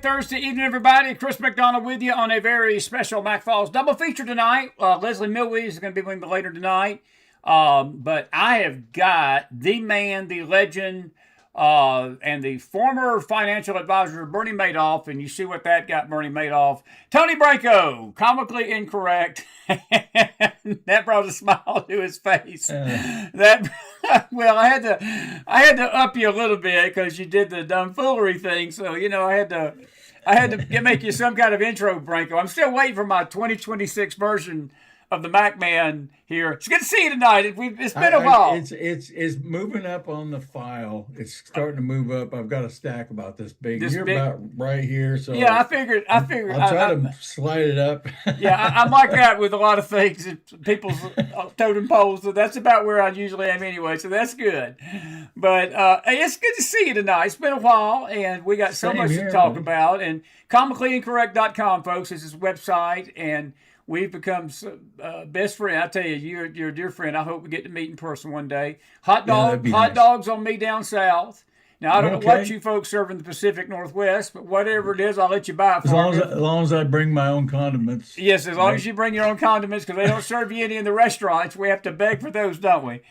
Good Thursday evening, everybody. Chris McDonald with you on a very special McFiles double feature tonight. Leslie Milwee is going to be with me later tonight. But I have got the man, the legend, and the former financial advisor of Bernie Madoff, and you see what that got Bernie Madoff. Tony Branco, comically incorrect. That brought a smile to his face. That well, I had to up you a little bit because you did the dumb foolery thing. So I had to make you some kind of intro, Branco. I'm still waiting for my 2026 version of the Mac Man here. It's good to see you tonight. It's been a while. It's moving up on the file. It's starting to move up. I've got a stack about this big. This You're big? about right here. So Yeah, I figured. I'll try to slide it up. Yeah, I'm like that with a lot of things. People's totem poles. So that's about where I usually am anyway. So that's good. But hey, it's good to see you tonight. It's been a while, and we got so Same much here, to talk man. about. And comicallyincorrect.com, folks, is his website, and we've become best friend. I tell you, you're a dear friend. I hope we get to meet in person one day. Hot that'd be nice. dogs on me down south. Now, I don't know what Okay. you folks serve in the Pacific Northwest, but whatever it is, I'll let you buy it As for long me. as I bring my own condiments. Yes, as long Right. as you bring your own condiments, because they don't serve you any in the restaurants. We have to beg for those, don't we?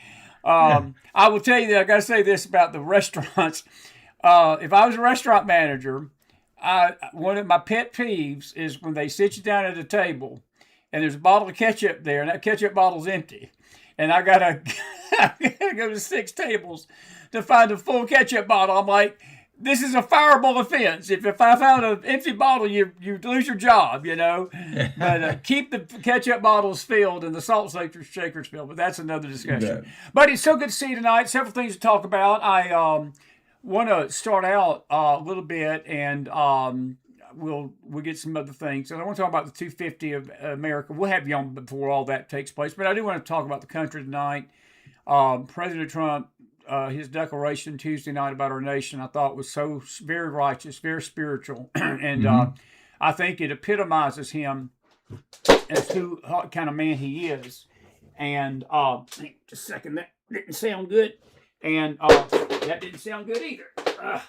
I will tell you that I got to say this about the restaurants. If I was a restaurant manager, one of my pet peeves is when they sit you down at a table and there's a bottle of ketchup there, and that ketchup bottle's empty, and I gotta go to 6 tables to find a full ketchup bottle. I'm like, this is a fireable offense. If I found an empty bottle, you lose your job, you know. But keep the ketchup bottles filled and the salt shakers filled. But that's another discussion. Yeah. But it's so good to see you tonight. Several things to talk about. I want to start out a little bit, and we'll get some other things. And I want to talk about the 250 of America. We'll have you on before all that takes place. But I do want to talk about the country tonight. President Trump, his declaration Tuesday night about our nation, I thought was so very righteous, very spiritual, and I think it epitomizes him as to what kind of man he is. And just a second, that didn't sound good, and that didn't sound good either.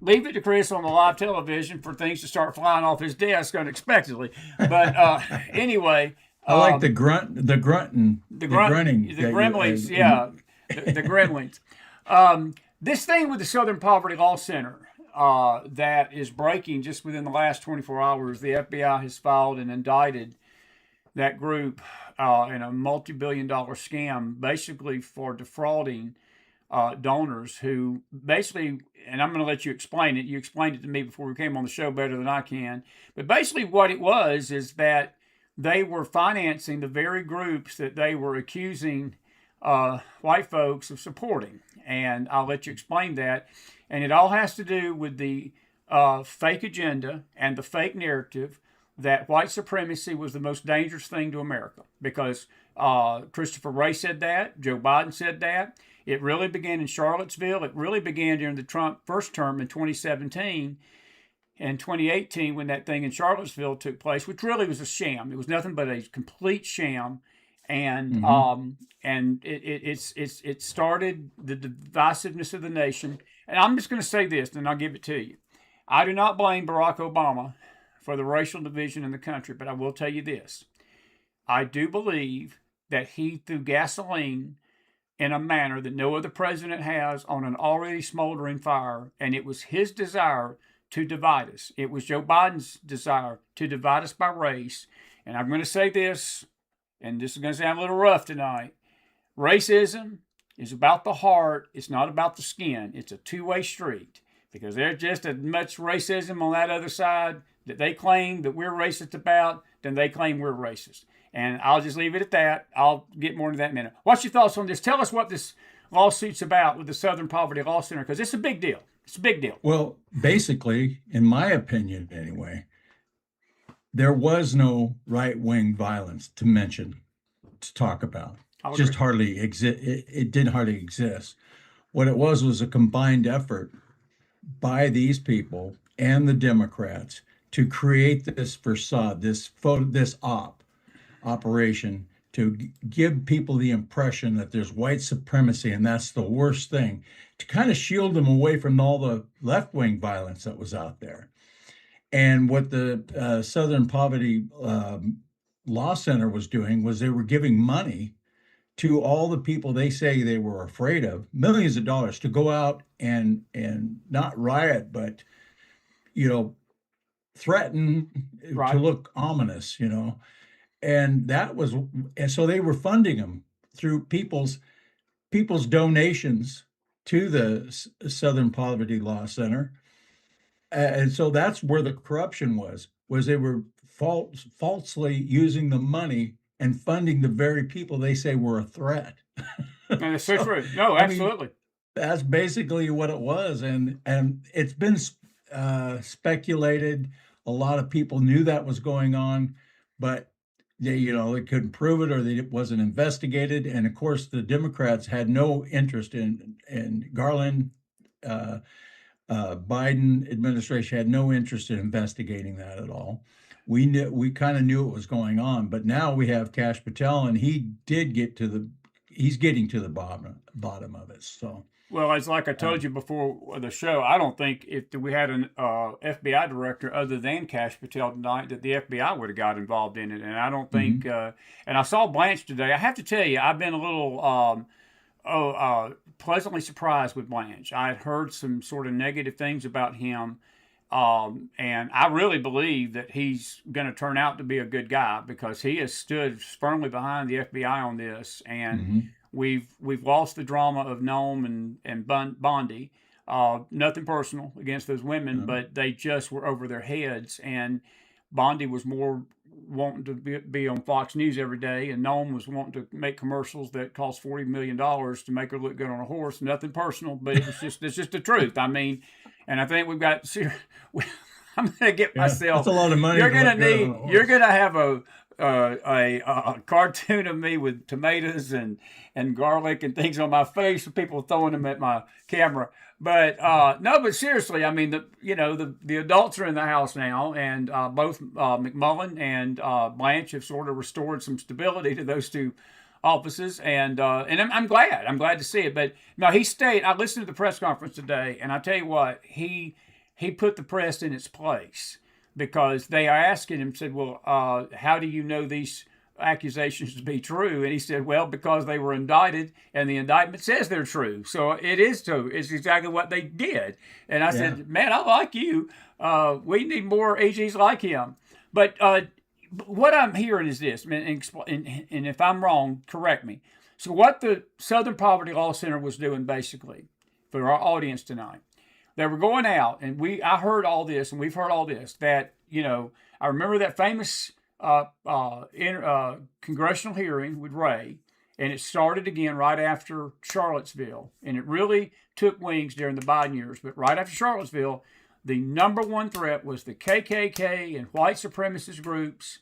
Leave it to Chris on the live television for things to start flying off his desk unexpectedly. But anyway. I like the grunting, the grunting, the gremlins, yeah, the gremlins. This thing with the Southern Poverty Law Center that is breaking just within the last 24 hours, the FBI has filed and indicted that group in a multi-billion-dollar scam, basically for defrauding donors who basically, and I'm going to let you explain it. You explained it to me before we came on the show better than I can. But basically what it was is that they were financing the very groups that they were accusing white folks of supporting. And I'll let you explain that. And it all has to do with the fake agenda and the fake narrative that white supremacy was the most dangerous thing to America. Because Christopher Wray said that, Joe Biden said that. It really began in Charlottesville. It really began during the Trump first term in 2017 and 2018 when that thing in Charlottesville took place, which really was a sham. It was nothing but a complete sham. And it started the divisiveness of the nation. And I'm just going to say this, and I'll give it to you. I do not blame Barack Obama for the racial division in the country, but I will tell you this. I do believe that he threw gasoline in a manner that no other president has on an already smoldering fire, and it was his desire to divide us. It was Joe Biden's desire to divide us by race. And I'm going to say this, and this is going to sound a little rough tonight. Racism is about the heart. It's not about the skin. It's a two-way street, because there's just as much racism on that other side that they claim that we're racist about than they claim we're racist. And I'll just leave it at that. I'll get more into that in a minute. What's your thoughts on this? Tell us what this lawsuit's about with the Southern Poverty Law Center, because it's a big deal. It's a big deal. Well, basically, in my opinion anyway, there was no right-wing violence to mention, to talk about. I'll Just agree. hardly exist. It did hardly exist. What it was a combined effort by these people and the Democrats to create this facade, this operation give people the impression that there's white supremacy and that's the worst thing, to kind of shield them away from all the left-wing violence that was out there. And what the Southern Poverty Law Center was doing was they were giving money to all the people they say they were afraid of, millions of dollars, to go out and not riot, but threaten, Right. to look ominous, and so they were funding them through people's donations to the Southern Poverty Law Center. And so that's where the corruption was they were falsely using the money and funding the very people they say were a threat. And it's so true. No, I mean, absolutely. that's basically what it was, and it's been speculated. A lot of people knew that was going on, but they couldn't prove it, or it wasn't investigated. And of course, the Democrats had no interest in Garland. Biden administration had no interest in investigating that at all. We kind of knew it was going on, but now we have Kash Patel, and he's getting to the bottom of it. So, Well, it's like I told you before the show. I don't think if we had an FBI director other than Kash Patel tonight, that the FBI would have got involved in it. And I don't think. And I saw Blanche today. I have to tell you, I've been a little pleasantly surprised with Blanche. I had heard some sort of negative things about him. And I really believe that he's going to turn out to be a good guy, because he has stood firmly behind the FBI on this. And we've lost the drama of Nome and Bondi. Nothing personal against those women, but they just were over their heads. And Bondi was more wanting to be on Fox News every day, and Nome was wanting to make commercials that cost $40 million to make her look good on a horse. Nothing personal, but it's just the truth. I mean, and I think we've got. I'm gonna get myself. That's a lot of money. You're gonna have a cartoon of me with tomatoes and garlic and things on my face, with people throwing them at my camera. But no, but seriously, I mean, the adults are in the house now, and both McMullen and Blanche have sort of restored some stability to those two offices, and I'm glad. I'm glad to see it. But no, he stayed. I listened to the press conference today, and I tell you what, he put the press in its place, because they are asking him, said, well, how do you know these accusations to be true? And he said, well, because they were indicted and the indictment says they're true. So it is true. It's exactly what they did. And I said, man, I like you. We need more AGs like him. But what I'm hearing is this, and if I'm wrong, correct me. So what the Southern Poverty Law Center was doing, basically, for our audience tonight, they were going out, and I heard all this, and we've heard all this, that, I remember that famous congressional hearing with Ray, and it started again right after Charlottesville, and it really took wings during the Biden years. But right after Charlottesville, the number one threat was the KKK and white supremacist groups.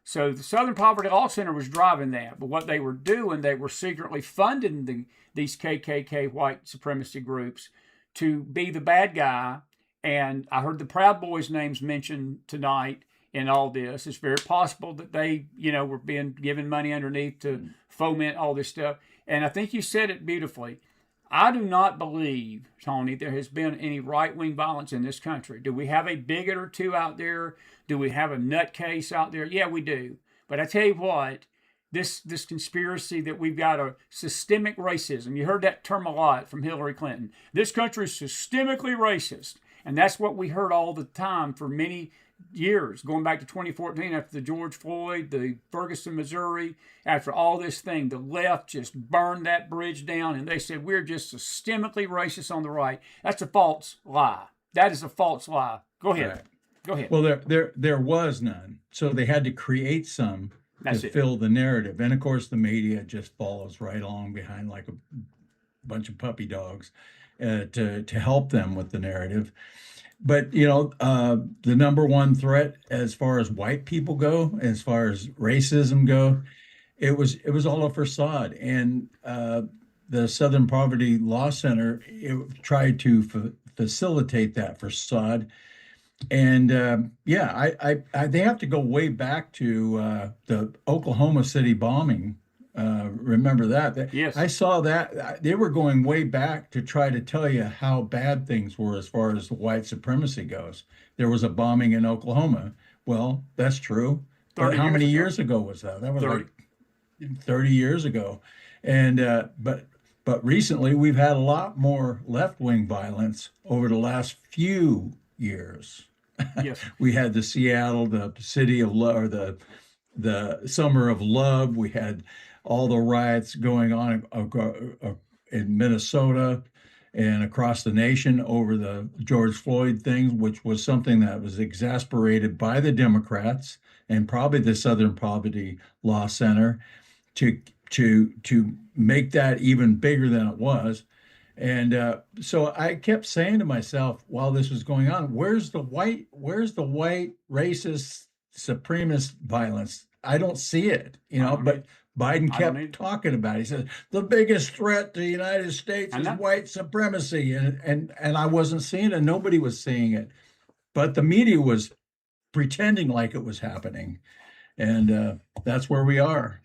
So the Southern Poverty Law Center was driving that. But what they were doing, they were secretly funding these KKK white supremacy groups to be the bad guy. And I heard the Proud Boys names mentioned tonight in all this. It's very possible that they, were being given money underneath to foment all this stuff. And I think you said it beautifully. I do not believe, Tony, there has been any right-wing violence in this country. Do we have a bigot or two out there? Do we have a nutcase out there? Yeah, we do. But I tell you what, this conspiracy that we've got a systemic racism. You heard that term a lot from Hillary Clinton. This country is systemically racist. And that's what we heard all the time for many years, going back to 2014 after the George Floyd, the Ferguson, Missouri, after all this thing. The left just burned that bridge down, and they said we're just systemically racist on the right. That's a false lie. That is a false lie. Go ahead. Right. Go ahead. Well, there was none. So they had to create some to fill the narrative. And of course, the media just follows right along behind like a bunch of puppy dogs to help them with the narrative. But the number one threat, as far as white people go, as far as racism go, it was all a facade. And the Southern Poverty Law Center tried to facilitate that facade. They have to go way back to the Oklahoma City bombing. Remember that? Yes. I saw that they were going way back to try to tell you how bad things were as far as the white supremacy goes. There was a bombing in Oklahoma. Well, that's true. But 30 how years many ago. years ago was that? That was 30. like 30 years ago. And but recently we've had a lot more left-wing violence over the last few years. Yes. We had the Seattle, the city of love, or the summer of love. We had all the riots going on in Minnesota and across the nation over the George Floyd thing, which was something that was exasperated by the Democrats and probably the Southern Poverty Law Center to make that even bigger than it was. And so I kept saying to myself while this was going on, where's the white racist supremacist violence? I don't see it, I don't but need. Biden I don't kept need. talking about it. He said the biggest threat to the United States I is know. white supremacy. And I wasn't seeing it, nobody was seeing it. But the media was pretending like it was happening. And that's where we are.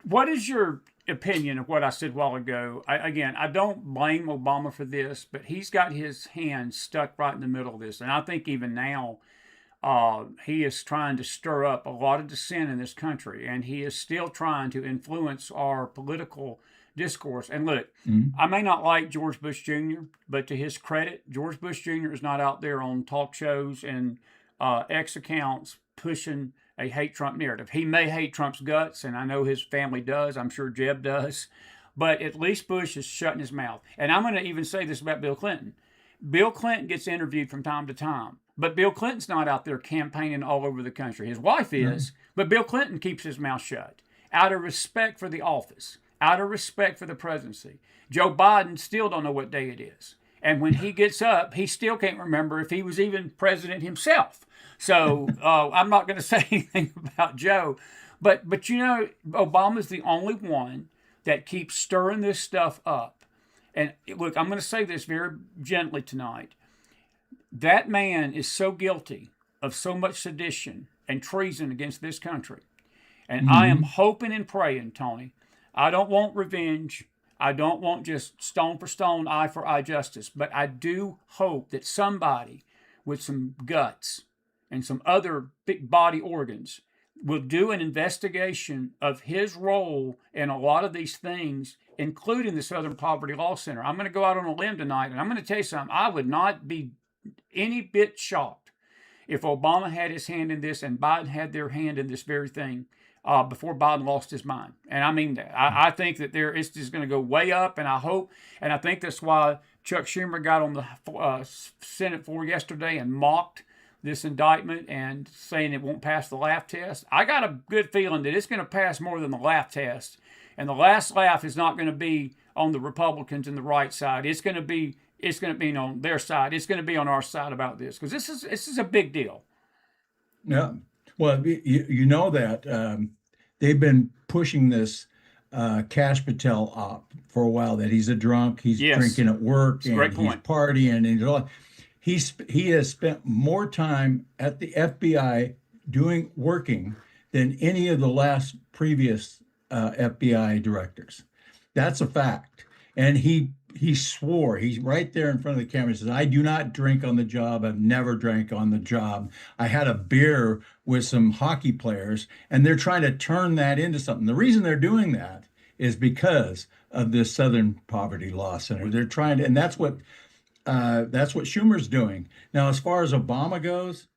What is your opinion of what I said a while ago? Again, I don't blame Obama for this, but he's got his hand stuck right in the middle of this. And I think even now, he is trying to stir up a lot of dissent in this country, and he is still trying to influence our political discourse. And look, Mhm. I may not like George Bush Jr., but to his credit, George Bush Jr. is not out there on talk shows and X accounts pushing a hate Trump narrative. He may hate Trump's guts, and I know his family does. I'm sure Jeb does. But at least Bush is shutting his mouth. And I'm going to even say this about Bill Clinton. Bill Clinton gets interviewed from time to time, but Bill Clinton's not out there campaigning all over the country. His wife No. is, but Bill Clinton keeps his mouth shut out of respect for the office, out of respect for the presidency. Joe Biden still don't know what day it is. And when he gets up, he still can't remember if he was even president himself. So I'm not going to say anything about Joe. But you know, Obama's the only one that keeps stirring this stuff up. And look, I'm going to say this very gently tonight. That man is so guilty of so much sedition and treason against this country. And I am Hmm. hoping and praying, Tony. I don't want revenge. I don't want just stone for stone, eye for eye justice. But I do hope that somebody with some guts and some other big body organs will do an investigation of his role in a lot of these things, including the Southern Poverty Law Center. I'm going to go out on a limb tonight, and I'm going to tell you something. I would not be any bit shocked if Obama had his hand in this and Biden had their hand in this very thing before Biden lost his mind. And I mean that. I think that it's just going to go way up, and I hope, and I think that's why Chuck Schumer got on the Senate floor yesterday and mocked this indictment and saying it won't pass the laugh test. I got a good feeling that it's going to pass more than the laugh test. And the last laugh is not going to be on the Republicans and the right side. It's going to be on their side. It's going to be on our side about this because this is a big deal. Yeah. Well, you know that they've been pushing this Cash Patel op for a while, that he's a drunk, he's Yes, drinking at work, it's a great and he's point. partying, and he has spent more time at the FBI working than any of the last previous FBI directors. That's a fact. And he swore, he's right there in front of the camera. He says, I do not drink on the job. I've never drank on the job. I had a beer with some hockey players, and they're trying to turn that into something. The reason they're doing that is because of this Southern Poverty Law Center. They're trying to, and that's what Schumer's doing. Now, as far as Obama goes,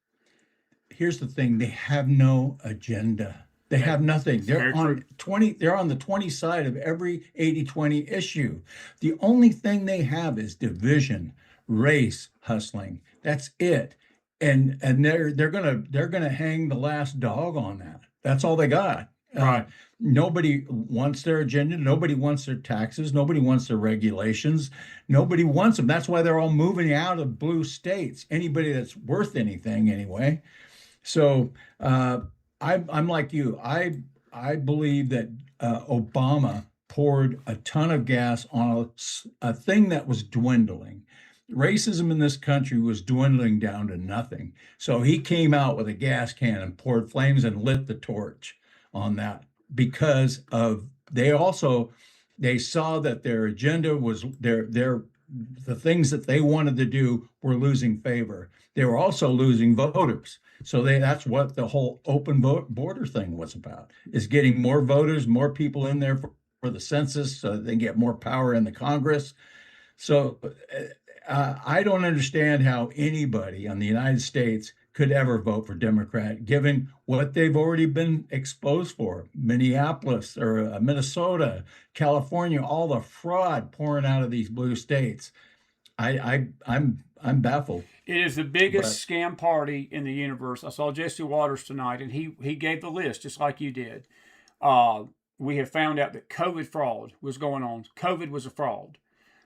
here's the thing: they have no agenda. They have nothing. It's very true. They're on the 20 side of every 80-20 issue. The only thing they have is division, race, hustling. That's it. And they're gonna hang the last dog on that. That's all they got. Right. Nobody wants their agenda. Nobody wants their taxes. Nobody wants their regulations. Nobody wants them. That's why they're all moving out of blue states. Anybody that's worth anything, anyway. So I'm like you. I believe that Obama poured a ton of gas on a thing that was dwindling. racism in this country was dwindling down to nothing. So he came out with a gas can and poured flames and lit the torch on that because of they saw that their agenda was the things that they wanted to do were losing favor. They were also losing voters. So that's what the whole open border thing was about, is getting more voters, more people in there for the census so that they get more power in the Congress. So I don't understand how anybody in the United States could ever vote for Democrat, given what they've already been exposed for. Minneapolis or Minnesota, California, all the fraud pouring out of these blue states. I'm baffled. It is the biggest scam party in the universe. I saw Jesse Waters tonight, and he gave the list just like you did. We have found out that COVID fraud was going on. COVID was a fraud.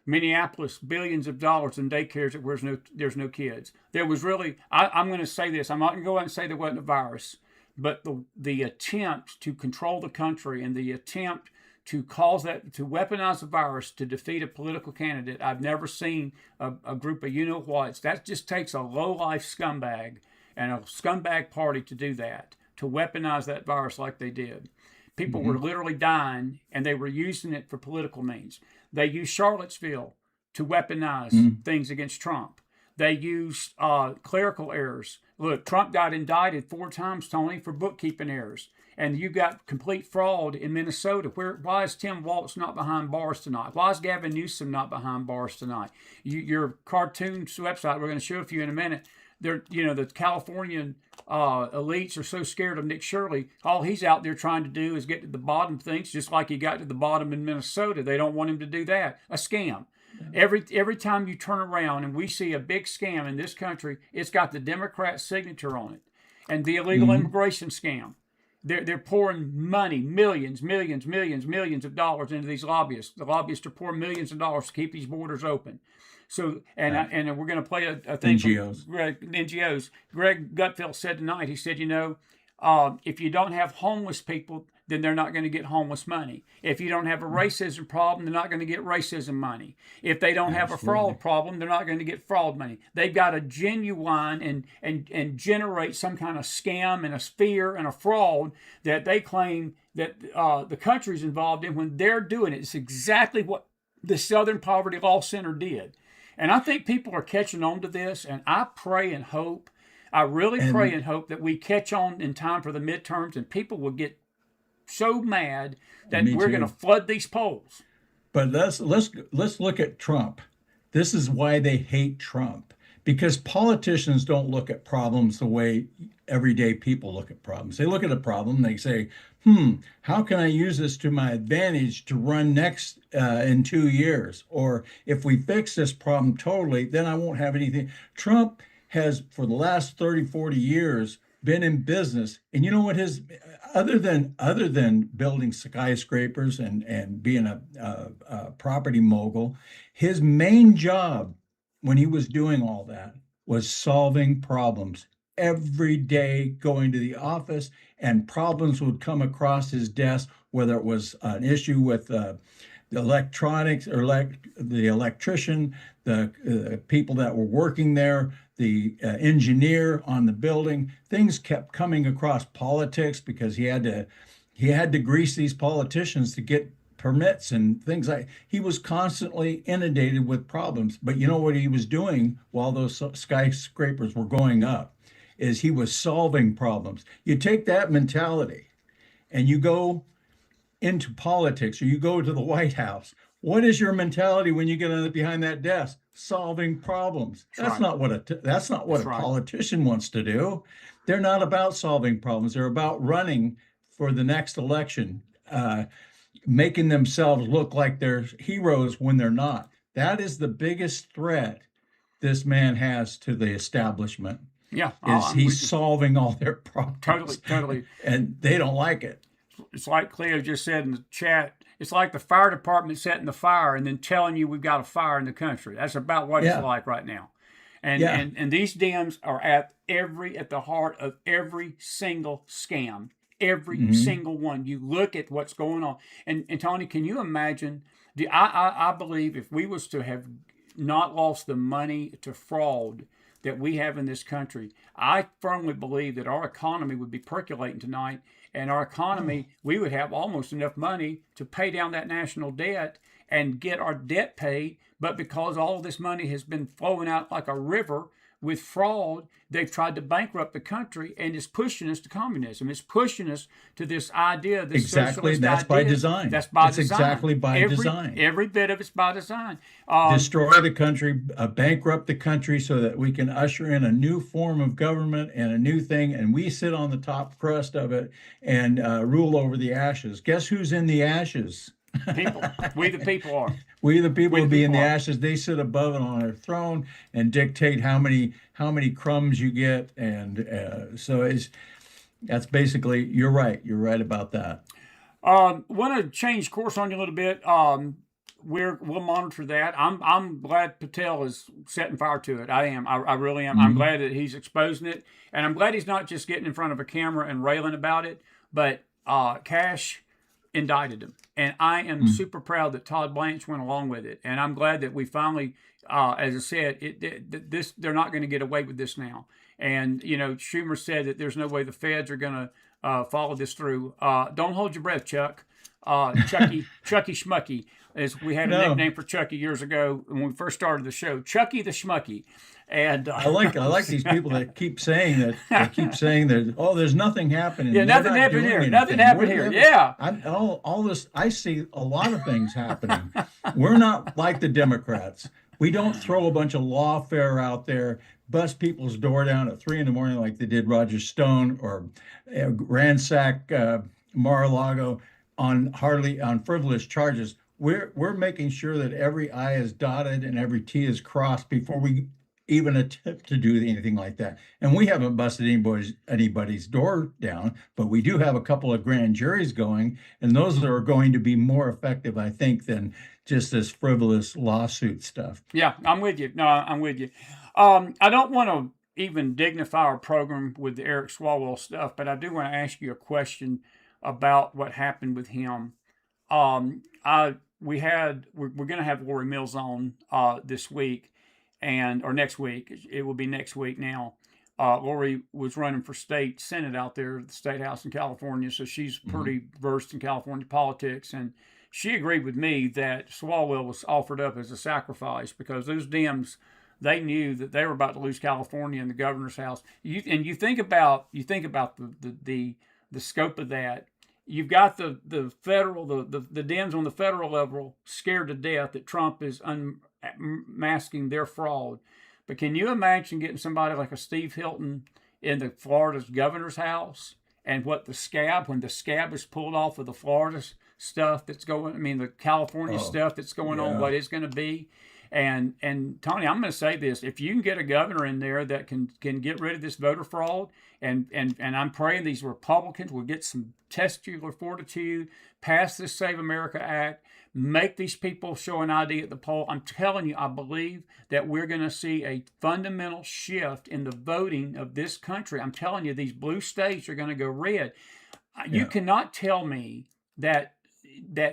Minneapolis, billions of dollars in daycares where there's no kids. There was really, I'm going to say this, I'm not going to go out and say there wasn't a virus, but the attempt to control the country and the attempt to to weaponize the virus to defeat a political candidate, I've never seen a group of you-know-whats. That just takes a low-life scumbag and a scumbag party to do that, to weaponize that virus like they did. People were literally dying, and they were using it for political means. They used Charlottesville to weaponize things against Trump. They used clerical errors. Look, Trump got indicted 4 times, Tony, for bookkeeping errors. And you got complete fraud in Minnesota. Why is Tim Walz not behind bars tonight? Why is Gavin Newsom not behind bars tonight? Your cartoons website, we're going to show it for you in a minute. The Californian elites are so scared of Nick Shirley. All he's out there trying to do is get to the bottom of things, just like he got to the bottom in Minnesota. They don't want him to do that. A scam. Every time you turn around and we see a big scam in this country, it's got the Democrat signature on it. And the illegal immigration scam. They're pouring money, millions of dollars into these lobbyists. The lobbyists are pouring millions of dollars to keep these borders open. So, and we're going to play a thing NGOs. from NGOs. Greg Gutfeld said tonight, he said, if you don't have homeless people, then they're not going to get homeless money. If you don't have a racism problem, they're not going to get racism money. If they don't have a fraud problem, they're not going to get fraud money. They've got to genuine and generate some kind of scam and a fear and a fraud that they claim that the country's involved in when they're doing it. It's exactly what the Southern Poverty Law Center did. And I think people are catching on to this, and I pray and hope, I really pray and hope that we catch on in time for the midterms and people will get so mad that we're going to flood these polls. But let's look at Trump. This is why they hate Trump, because politicians don't look at problems the way everyday people look at problems. They look at a problem, they say, how can I use this to my advantage to run next in 2 years? Or if we fix this problem totally, then I won't have anything. Trump has, for the last 30, 40 years, been in business. And you know what other than building skyscrapers and being a property mogul, his main job when he was doing all that was solving problems. Every day going to the office, and problems would come across his desk, whether it was an issue with the electronics or the electrician, the people that were working there, the engineer on the building. Things kept coming across, politics, because he had to grease these politicians to get permits and things like. He was constantly inundated with problems. But you know what he was doing while those skyscrapers were going up is he was solving problems. You take that mentality and you go into politics, or you go to the White House. What is your mentality when you get behind that desk? Solving problems. That's not what a politician wants to do. They're not about solving problems. They're about running for the next election, making themselves look like they're heroes when they're not. That is the biggest threat this man has to the establishment. Yeah, he's solving all their problems. Totally. And they don't like it. It's like Cleo just said in the chat. It's like the fire department setting the fire and then telling you we've got a fire in the country. That's about what it's like right now. And these Dems are at the heart of every single scam. Every single one. You look at what's going on. And Tony, can you imagine? I believe if we was to have not lost the money to fraud that we have in this country, I firmly believe that our economy would be percolating tonight, and our economy, we would have almost enough money to pay down that national debt and get our debt paid. But because all of this money has been flowing out like a river with fraud, they've tried to bankrupt the country, and it's pushing us to communism. It's pushing us to this idea, this Exactly. socialist That's idea. by design. That's by That's design. exactly by design. Every bit of it's by design. Destroy the country, bankrupt the country so that we can usher in a new form of government and a new thing, and we sit on the top crust of it and rule over the ashes. Guess who's in the ashes? People. We the people are. We the people will be in the are. ashes. They sit above it on their throne and dictate how many crumbs you get, and so that's basically, you're right. You're right about that. Want to change course on you a little bit. We'll monitor that. I'm glad Patel is setting fire to it. I am. I really am. I'm glad that he's exposing it, and I'm glad he's not just getting in front of a camera and railing about it. But Cash indicted him, and I am super proud that Todd Blanche went along with it, and I'm glad that we finally, as I said, they're not going to get away with this now. And Schumer said that there's no way the feds are going to follow this through. Don't hold your breath, Chuck. Chucky Schmucky, as we had a nickname for Chucky years ago when we first started the show, Chucky the Schmucky. And I like these people that keep saying that. Oh, there's nothing happening. Yeah, nothing happened here. Nothing happened here. Yeah. All this. I see a lot of things happening. We're not like the Democrats. We don't throw a bunch of lawfare out there, bust people's door down at 3 a.m. like they did Roger Stone, or ransack Mar-a-Lago on frivolous charges. We're making sure that every I is dotted and every T is crossed before we even attempt to do anything like that. And we haven't busted anybody's door down, but we do have a couple of grand juries going, and those are going to be more effective, I think, than just this frivolous lawsuit stuff. Yeah, I'm with you. No, I'm with you. I don't want to even dignify our program with the Eric Swalwell stuff, but I do want to ask you a question about what happened with him. We're going to have Lori Mills on this week, or next week. It will be next week now. Lori was running for state senate out there at the state house in California, so she's pretty versed in California politics, and she agreed with me that Swalwell was offered up as a sacrifice because those Dems, they knew that they were about to lose California in the governor's house. You think about the scope of that. You've got the Dems on the federal level scared to death that Trump is unmasking their fraud. But can you imagine getting somebody like a Steve Hilton in the Florida's governor's house, and when the scab is pulled off of the Florida stuff that's going, the California stuff that's going on, what it's going to be. And Tony, I'm going to say this: if you can get a governor in there that can get rid of this voter fraud, and I'm praying these Republicans will get some testicular fortitude, pass this Save America Act, make these people show an ID at the poll. I'm telling you, I believe that we're going to see a fundamental shift in the voting of this country. I'm telling you, these blue states are going to go red. You cannot tell me that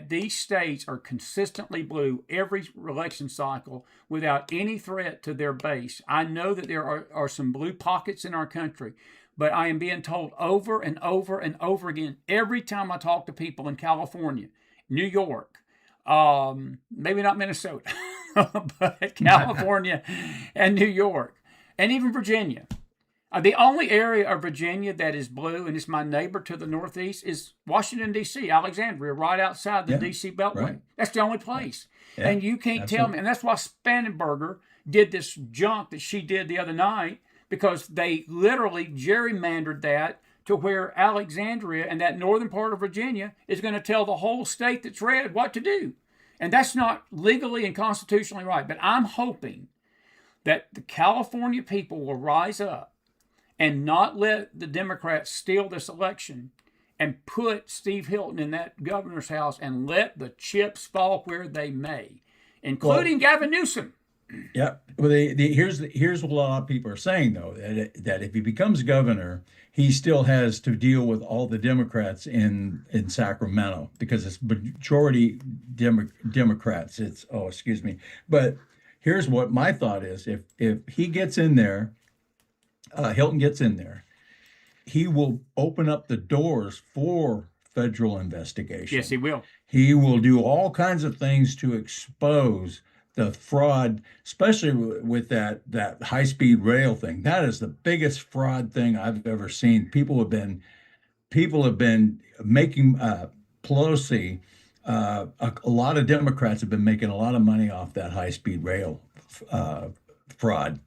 these states are consistently blue every election cycle without any threat to their base. I know that there are some blue pockets in our country, but I am being told over and over and over again every time I talk to people in California, New York, maybe not Minnesota, but California and New York, and even Virginia. The only area of Virginia that is blue, and it's my neighbor to the northeast, is Washington, D.C., Alexandria, right outside the D.C. Beltway. Right. That's the only place. Yeah, and you can't tell me. And that's why Spangenberger did this junk that she did the other night, because they literally gerrymandered that to where Alexandria and that northern part of Virginia is going to tell the whole state that's red what to do. And that's not legally and constitutionally right. But I'm hoping that the California people will rise up and not let the Democrats steal this election and put Steve Hilton in that governor's house and let the chips fall where they may, including Gavin Newsom. Yeah. Well, here's what a lot of people are saying, though, that if he becomes governor, he still has to deal with all the Democrats in Sacramento, because it's majority Democrats. But here's what my thought is: if he gets in there, Hilton gets in there, he will open up the doors for federal Yes, he investigation. will. He will do all kinds of things to expose the fraud, especially with that high-speed rail thing. That is the biggest fraud thing I've ever seen. People have been making Pelosi. A lot of Democrats have been making a lot of money off that high-speed rail uh, fraud,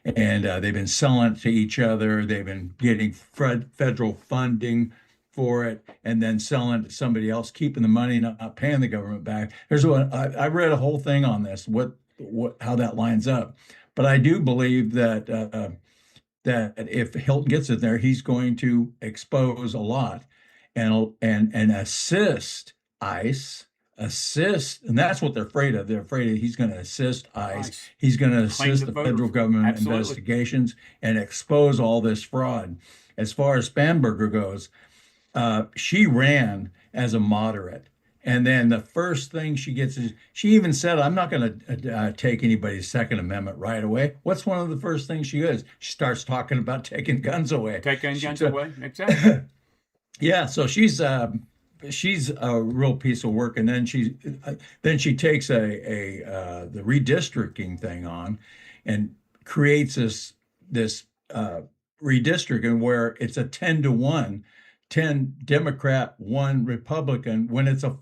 and they've been selling it to each other. They've been getting federal funding for it, and then selling it to somebody else, keeping the money, not paying the government back. Here's what I read a whole thing on this, how that lines up. But I do believe that if Hilton gets in there, he's going to expose a lot and assist ICE, and that's what they're afraid of. They're afraid that he's going to assist ICE. Nice. He's going to Claim assist the the federal voter. government Absolutely. investigations and expose all this fraud. As far as Spanberger goes, she ran as a moderate. And then the first thing she gets is she even said, I'm not going to take anybody's Second Amendment right away. What's one of the first things she does? She starts talking about taking guns away. Taking guns away. Exactly. Yeah, so she's a real piece of work. And then she takes the redistricting thing on and creates this redistricting where it's a 10-to-1, 10 Democrat, 1 Republican, when it's a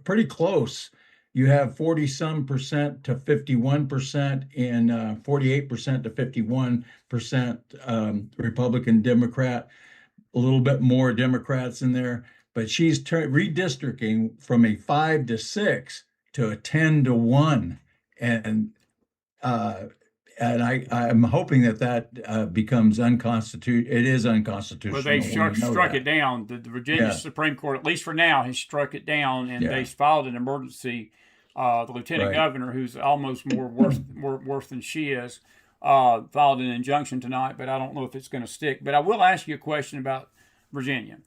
pretty close. You have 40-some% to 51% in 48% to 51% Republican, Democrat, a little bit more Democrats in there. But she's redistricting from a 5-to-6 to a 10-to-1. And uh, and I'm hoping that becomes unconstitutional. It is unconstitutional. Well, they struck it down. The Virginia Yeah. Supreme Court, at least for now, has struck it down, and Yeah. they filed an emergency. The lieutenant Right. governor, who's almost more worse than she is, filed an injunction tonight, but I don't know if it's going to stick. But I will ask you a question about Virginia.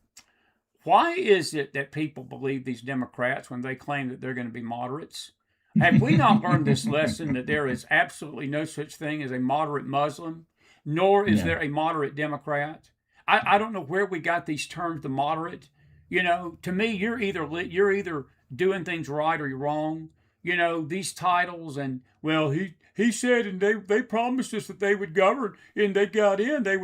Why is it that people believe these Democrats when they claim that they're going to be moderates? Have we not learned this lesson that there is absolutely no such thing as a moderate Muslim, nor is Yeah. there a moderate Democrat? I don't know where we got these terms, the moderate. To me, you're either doing things right or you're wrong. These titles and well, he said, and they promised us that they would govern, and they got in. They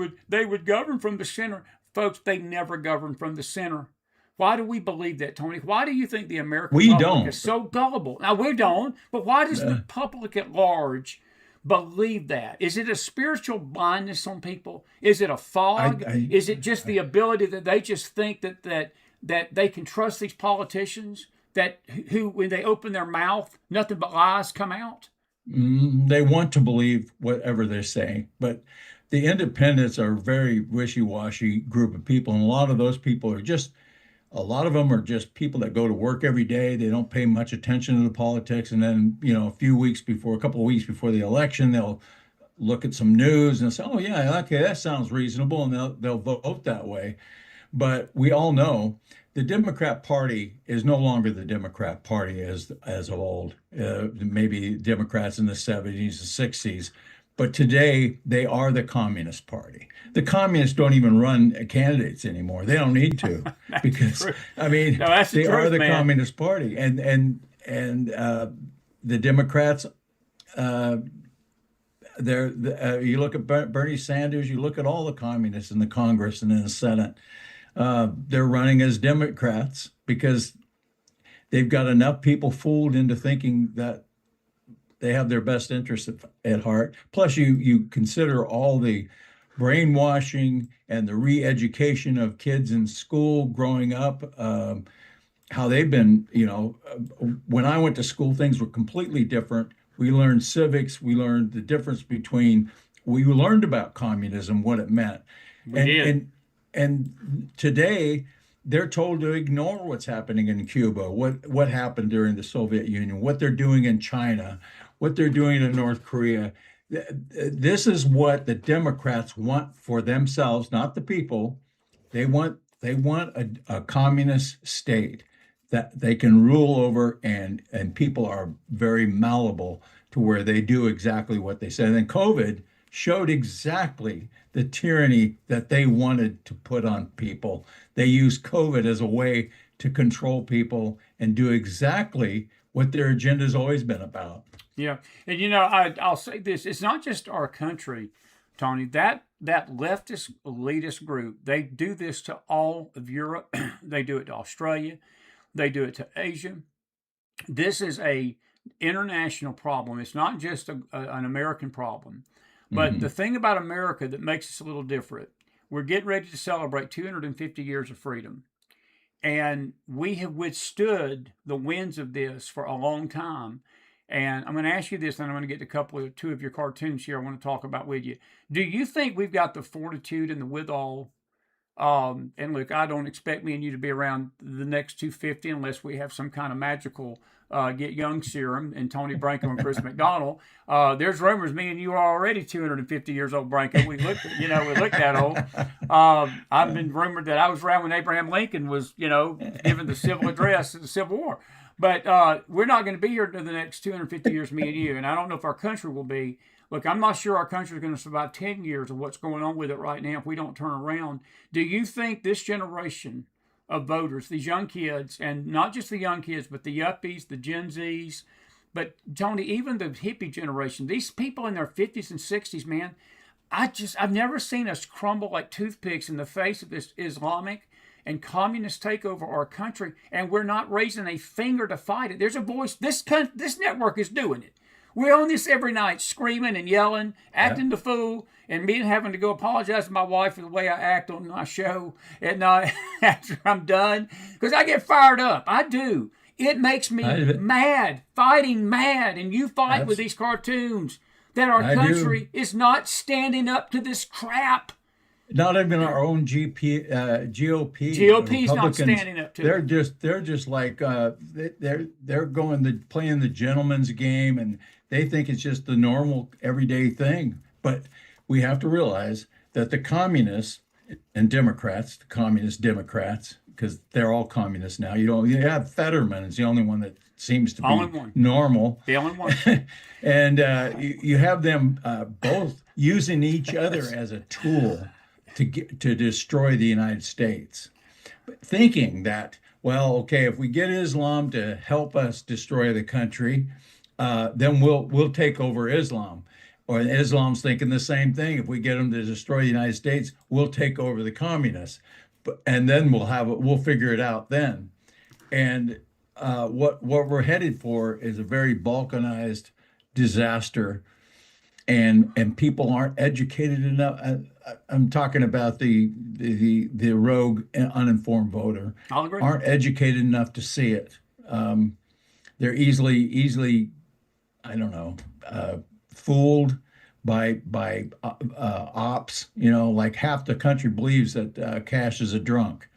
would govern from the center. Folks, they never govern from the center. Why do we believe that, Tony? Why do you think the American We public don't. is so gullible? Now, we don't, but why does the public at large believe that? Is it a spiritual blindness on people? Is it a fog? Is it just the ability that they just think that they can trust these politicians, who, when they open their mouth, nothing but lies come out? They want to believe whatever they're saying, but the independents are a very wishy-washy group of people, and a lot of those people are just people that go to work every day. They don't pay much attention to the politics, and then a couple of weeks before the election, they'll look at some news and say, "Oh yeah, okay, that sounds reasonable," and they'll vote that way. But we all know the Democrat Party is no longer the Democrat Party as of old. Maybe Democrats in the 70s and 60s. But today, they are the Communist Party. The communists don't even run candidates anymore. They don't need to because, true. I mean, No, that's the they are truth, the man. Communist Party. And the Democrats, you look at Bernie Sanders, you look at all the communists in the Congress and in the Senate, they're running as Democrats because they've got enough people fooled into thinking that they have their best interests at heart. Plus, you consider all the brainwashing and the re-education of kids in school growing up, how they've been, when I went to school, things were completely different. We learned civics. We learned the difference we learned about communism, what it meant. We did. And today, they're told to ignore what's happening in Cuba, what happened during the Soviet Union, what they're doing in China, what they're doing in North Korea. This is what the Democrats want for themselves, not the people. They want a communist state. that they can rule over, and people are very malleable to where they do exactly what they said. And then COVID showed exactly the tyranny that they wanted to put on people. They used COVID as a way to control people and do exactly what their agenda's always been about. Yeah, and I'll say this: it's not just our country, Tony. That leftist elitist group, they do this to all of Europe. They do it to Australia. They do it to Asia. This is a international problem. It's not just an American problem. But the thing about America that makes us a little different, we're getting ready to celebrate 250 years of freedom. And we have withstood the winds of this for a long time. And I'm going to ask you this, and I'm going to get to two of your cartoons here I want to talk about with you. Do you think we've got the fortitude and the withal? And look, I don't expect me and you to be around the next 250 unless we have some kind of magical get young serum and Tony Branco and Chris McDonald. There's rumors me and you are already 250 years old, Branco. We look that old. I've been rumored that I was around when Abraham Lincoln was, giving the civil address to the Civil War. But we're not going to be here for the next 250 years, me and you. And I don't know if our country will be. Look, I'm not sure our country is going to survive 10 years of what's going on with it right now if we don't turn around. Do you think this generation of voters, these young kids, and not just the young kids, but the yuppies, the Gen Zs, but Tony, even the hippie generation, these people in their 50s and 60s, man, I've never seen us crumble like toothpicks in the face of this Islamic and communist takeover our country, and we're not raising a finger to fight it. There's a voice. This network is doing it. We're on this every night, screaming and yelling, acting the fool, and me having to go apologize to my wife for the way I act on my show at night after I'm done, because I get fired up. I do. It makes me mad, fighting mad, and you fight with these cartoons that our country is not standing up to this crap. Not even our own GOP. GOP's not standing up to it. They're just like they're playing the gentleman's game, and they think it's just the normal everyday thing. But we have to realize that the communists and Democrats, the communist Democrats, because they're all communists now. You have Fetterman is the only one that seems to be normal. The only one. And you have them both using each other as a tool to destroy the United States, thinking that, well, okay, if we get Islam to help us destroy the country, then we'll take over Islam. Or Islam's thinking the same thing. If we get them to destroy the United States, we'll take over the communists, and then we'll figure it out then. And what we're headed for is a very balkanized disaster, and people aren't educated enough. I'm talking about the rogue and uninformed voter. I'll agree. Aren't educated enough to see it. They're easily, I don't know, fooled by ops. Like half the country believes that Cash is a drunk.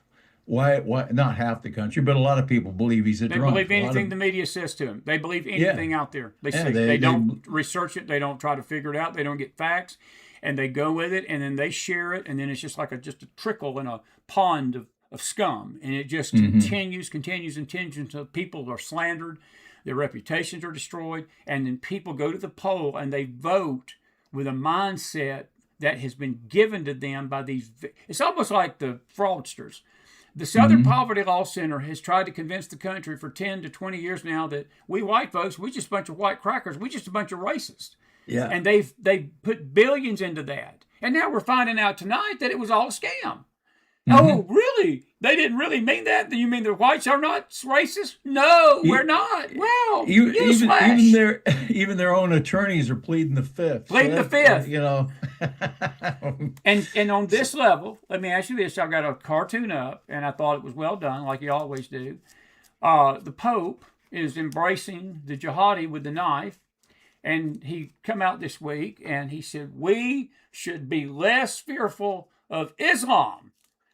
Why? Not half the country, but a lot of people believe he's a drunk. They believe anything the media says to him. They believe anything out there. They see. They don't research it. They don't try to figure it out. They don't get facts, and they go with it, and then they share it, and then it's just like just a trickle in a pond of scum, and it just continues until people are slandered, their reputations are destroyed, and then people go to the poll and they vote with a mindset that has been given to them by these. It's almost like the fraudsters. The Southern Poverty Law Center has tried to convince the country for 10 to 20 years now that we white folks, we're just a bunch of white crackers. We're just a bunch of racists. Yeah. And they put billions into that. And now we're finding out tonight that it was all a scam. Oh, really? They didn't really mean that? You mean the whites are not racist? No, we're not. Well, even their own attorneys are pleading the fifth. Pleading the fifth. And on this level, let me ask you this. I got a cartoon up, and I thought it was well done, like you always do. The Pope is embracing the jihadi with the knife, and he come out this week, and he said, we should be less fearful of Islam.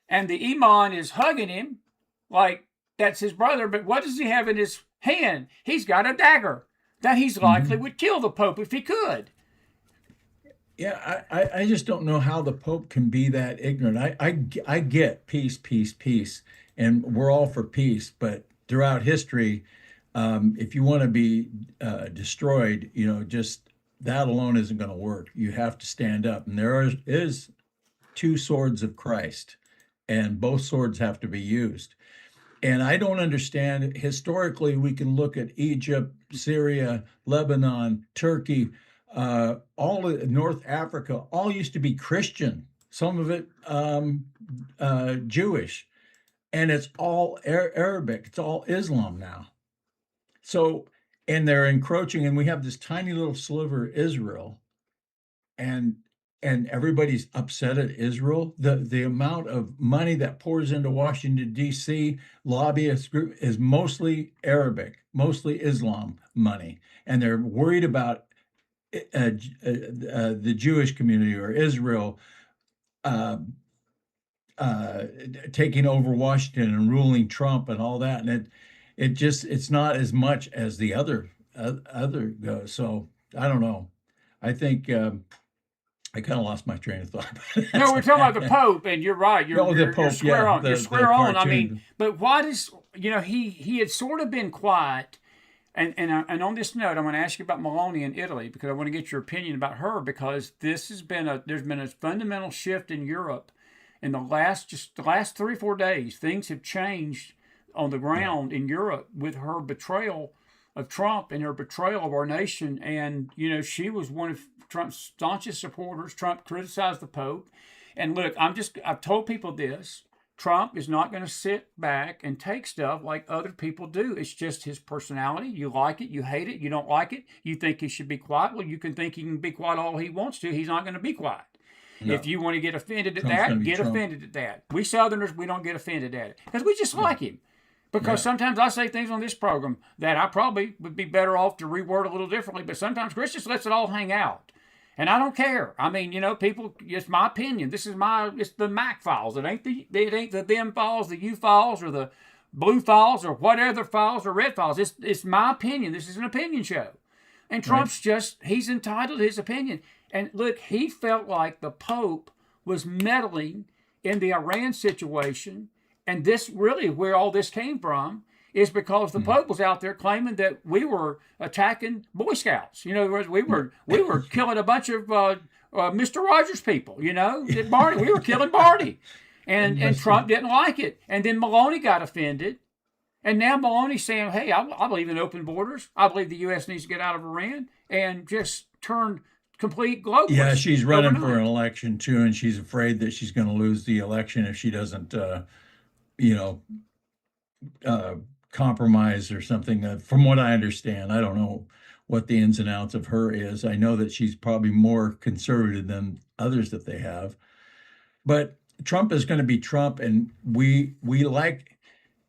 And the imam is hugging him like that's his brother. But what does he have in his hand? He's got a dagger that he's likely would kill the Pope if he could. Yeah, I just don't know how the Pope can be that ignorant. I get peace, and we're all for peace. But throughout history, if you want to be destroyed, just that alone isn't going to work. You have to stand up. And is two swords of Christ, and both swords have to be used. And I don't understand. Historically, we can look at Egypt, Syria, Lebanon, Turkey, all of North Africa, all used to be Christian, some of it Jewish, and it's all Arabic, it's all Islam now. So, and they're encroaching, and we have this tiny little sliver, Israel, and everybody's upset at Israel. The amount of money that pours into Washington, D.C., lobbyist group is mostly Arabic, mostly Islam money. And they're worried about the Jewish community or Israel taking over Washington and ruling Trump and all that. And it's not as much as the other goes. So I don't know. I think I kind of lost my train of thought. No, we're talking about the Pope, and you're right. You're square on. You're square on. I mean, but why does he had sort of been quiet, and on this note, I'm going to ask you about Meloni in Italy because I want to get your opinion about her because there's been a fundamental shift in Europe in the last 3-4 days. Things have changed on the ground in Europe with her betrayal of Trump and her betrayal of our nation. And, she was one of Trump's staunchest supporters. Trump criticized the Pope. And look, I've told people this. Trump is not going to sit back and take stuff like other people do. It's just his personality. You like it, you hate it, you don't like it. You think he should be quiet. Well, you can think he can be quiet all he wants to. He's not going to be quiet. No. If you want to get offended at that, get offended at that. We Southerners, we don't get offended at it because we just like him. Because sometimes I say things on this program that I probably would be better off to reword a little differently, but sometimes Chris just lets it all hang out. And I don't care. I mean, people, it's my opinion. It's the McFiles. It ain't the them files, the you files, or the blue files, or whatever files, or red files. It's my opinion. This is an opinion show. And Trump's he's entitled to his opinion. And look, he felt like the Pope was meddling in the Iran situation. And this really where all this came from is because the Pope was out there claiming that we were attacking Boy Scouts. We were killing a bunch of Mr. Rogers people. That Barney, we were killing Barney, and Trump didn't like it. And then Meloni got offended, and now Meloni's saying, "Hey, I believe in open borders. I believe the U.S. needs to get out of Iran," and just turned complete globalist. Yeah, she's running for an election too, and she's afraid that she's going to lose the election if she doesn't. Compromise or something. From what I understand, I don't know what the ins and outs of her is. I know that she's probably more conservative than others that they have. But Trump is going to be Trump, and we like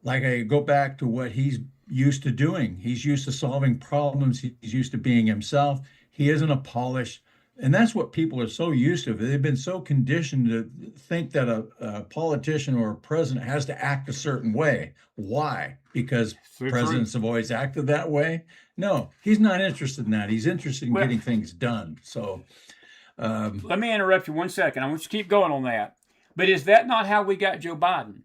I go back to what he's used to doing. He's used to solving problems. He's used to being himself. He isn't a polished. And that's what people are so used to. They've been so conditioned to think that a politician or a president has to act a certain way. Why? Because presidents have always acted that way? No, he's not interested in that. He's interested in getting things done. So let me interrupt you 1 second. I want you to keep going on that. But is that not how we got Joe Biden?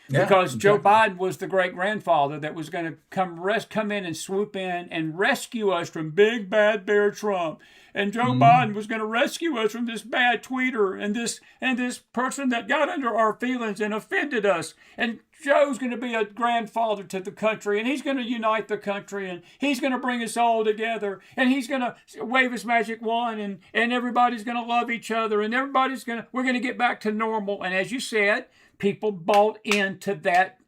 Because exactly. Joe Biden was the great-grandfather that was going to come in and swoop in and rescue us from big bad bear Trump. And Joe Biden was going to rescue us from this bad tweeter and this person that got under our feelings and offended us. And Joe's going to be a grandfather to the country, and he's going to unite the country, and he's going to bring us all together, and he's going to wave his magic wand, and everybody's going to love each other, and we're going to get back to normal. And as you said, people bought into that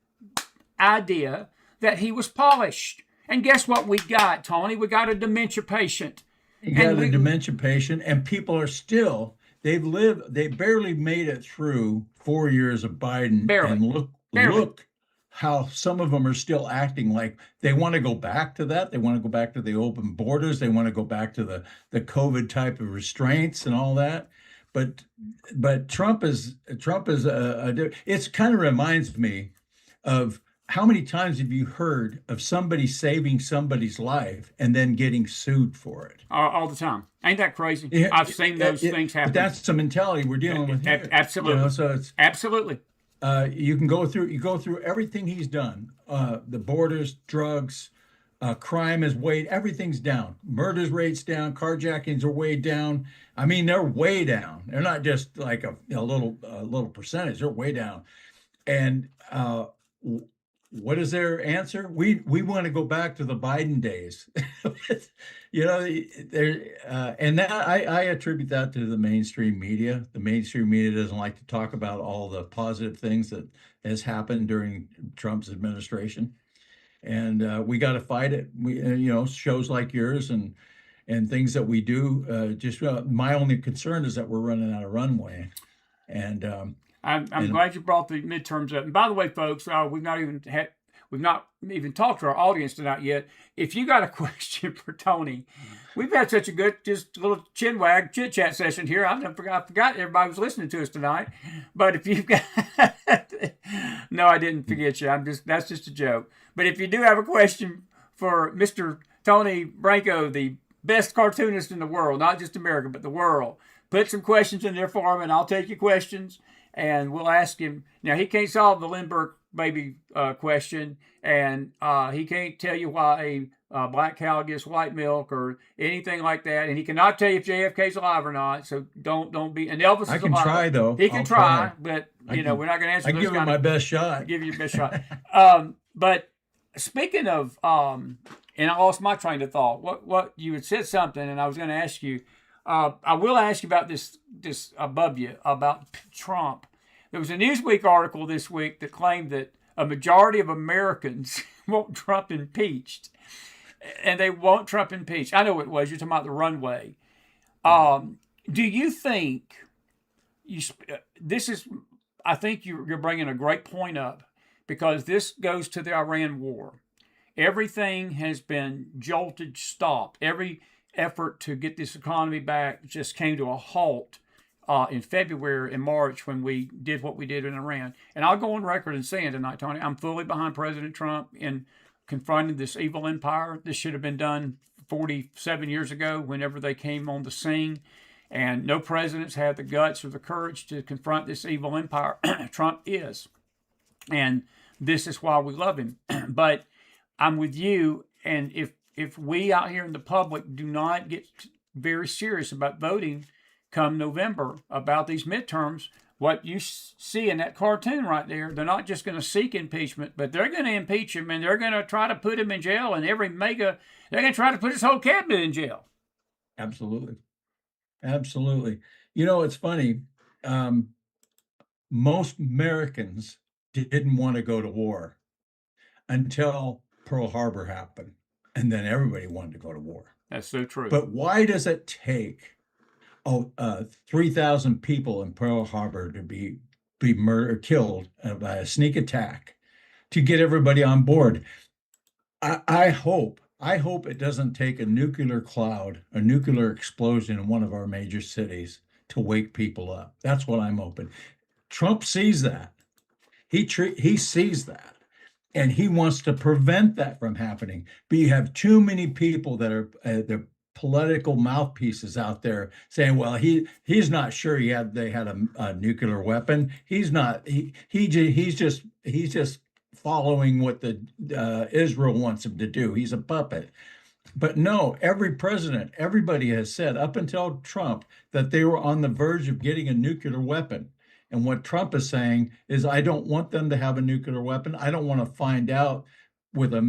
idea that he was polished. And guess what we got, Tony? We got a dementia patient. You got a dementia patient, and people are still, they barely made it through 4 years of Biden. Barely. And look how some of them are still acting like they want to go back to that. They want to go back to the open borders. They want to go back to the COVID type of restraints and all that. But Trump is it kind of reminds me of how many times have you heard of somebody saving somebody's life and then getting sued for it? All the time. Ain't that crazy? Yeah, I've seen those things happen. But that's the mentality we're dealing with here. Absolutely. So it's absolutely. You can go through everything he's done. The borders, drugs, crime is way, everything's down. Murders rates down, carjackings are way down. I mean, they're way down. They're not just like a little percentage. They're way down. And what is their answer? We want to go back to the Biden days. You know, and that I attribute that to the mainstream media. The mainstream media doesn't like to talk about all the positive things that has happened during Trump's administration, and we got to fight it. Shows like yours and things that we do. Just my only concern is that we're running out of runway, and I'm glad you brought the midterms up. And by the way, folks, we've not even talked to our audience tonight yet. If you got a question for Tony, we've had such a good, just little chin wag chit chat session here. I forgot everybody was listening to us tonight. But if you've got, no, I didn't forget you. That's just a joke. But if you do have a question for Mr. Tony Branco, the best cartoonist in the world, not just America, but the world, put some questions in there for him, and I'll take your questions. And we'll ask him. Now, he can't solve the Lindbergh baby question, and he can't tell you why a black cow gets white milk or anything like that. And he cannot tell you if JFK's alive or not. So don't be. And Elvis is alive. I can try, though. He can try, but we're not going to answer. I give him my best shot. Give you your best shot. But speaking of, and I lost my train of thought. What you had said something, and I was going to ask you. I will ask you about this above you, about Trump. There was a Newsweek article this week that claimed that a majority of Americans want Trump impeached. And they want Trump impeached. I know what it was. You're talking about the runway. Do you think, I think you're bringing a great point up, because this goes to the Iran war. Everything has been jolted, stopped. Every effort to get this economy back just came to a halt in February and March when we did what we did in Iran. And I'll go on record and saying tonight, Tony, I'm fully behind President Trump in confronting this evil empire. This should have been done 47 years ago whenever they came on the scene. And no presidents had the guts or the courage to confront this evil empire. Trump is. And this is why we love him. But I'm with you. And if we out here in the public do not get very serious about voting come November about these midterms, what you see in that cartoon right there, they're not just going to seek impeachment, but they're going to impeach him, and they're going to try to put him in jail, and they're going to try to put his whole cabinet in jail. Absolutely. Absolutely. It's funny. Most Americans didn't want to go to war until Pearl Harbor happened. And then everybody wanted to go to war. That's so true. But why does it take 3,000 people in Pearl Harbor to be murdered, killed by a sneak attack to get everybody on board? I hope it doesn't take a nuclear cloud, a nuclear explosion in one of our major cities to wake people up. That's what I'm hoping. Trump sees that. He sees that. And he wants to prevent that from happening. But you have too many people that are the political mouthpieces out there saying, "Well, he's not sure they had a nuclear weapon. He's not. He's just following what the Israel wants him to do. He's a puppet." But no, every president, everybody has said up until Trump that they were on the verge of getting a nuclear weapon. And what Trump is saying is, I don't want them to have a nuclear weapon. I don't want to find out with a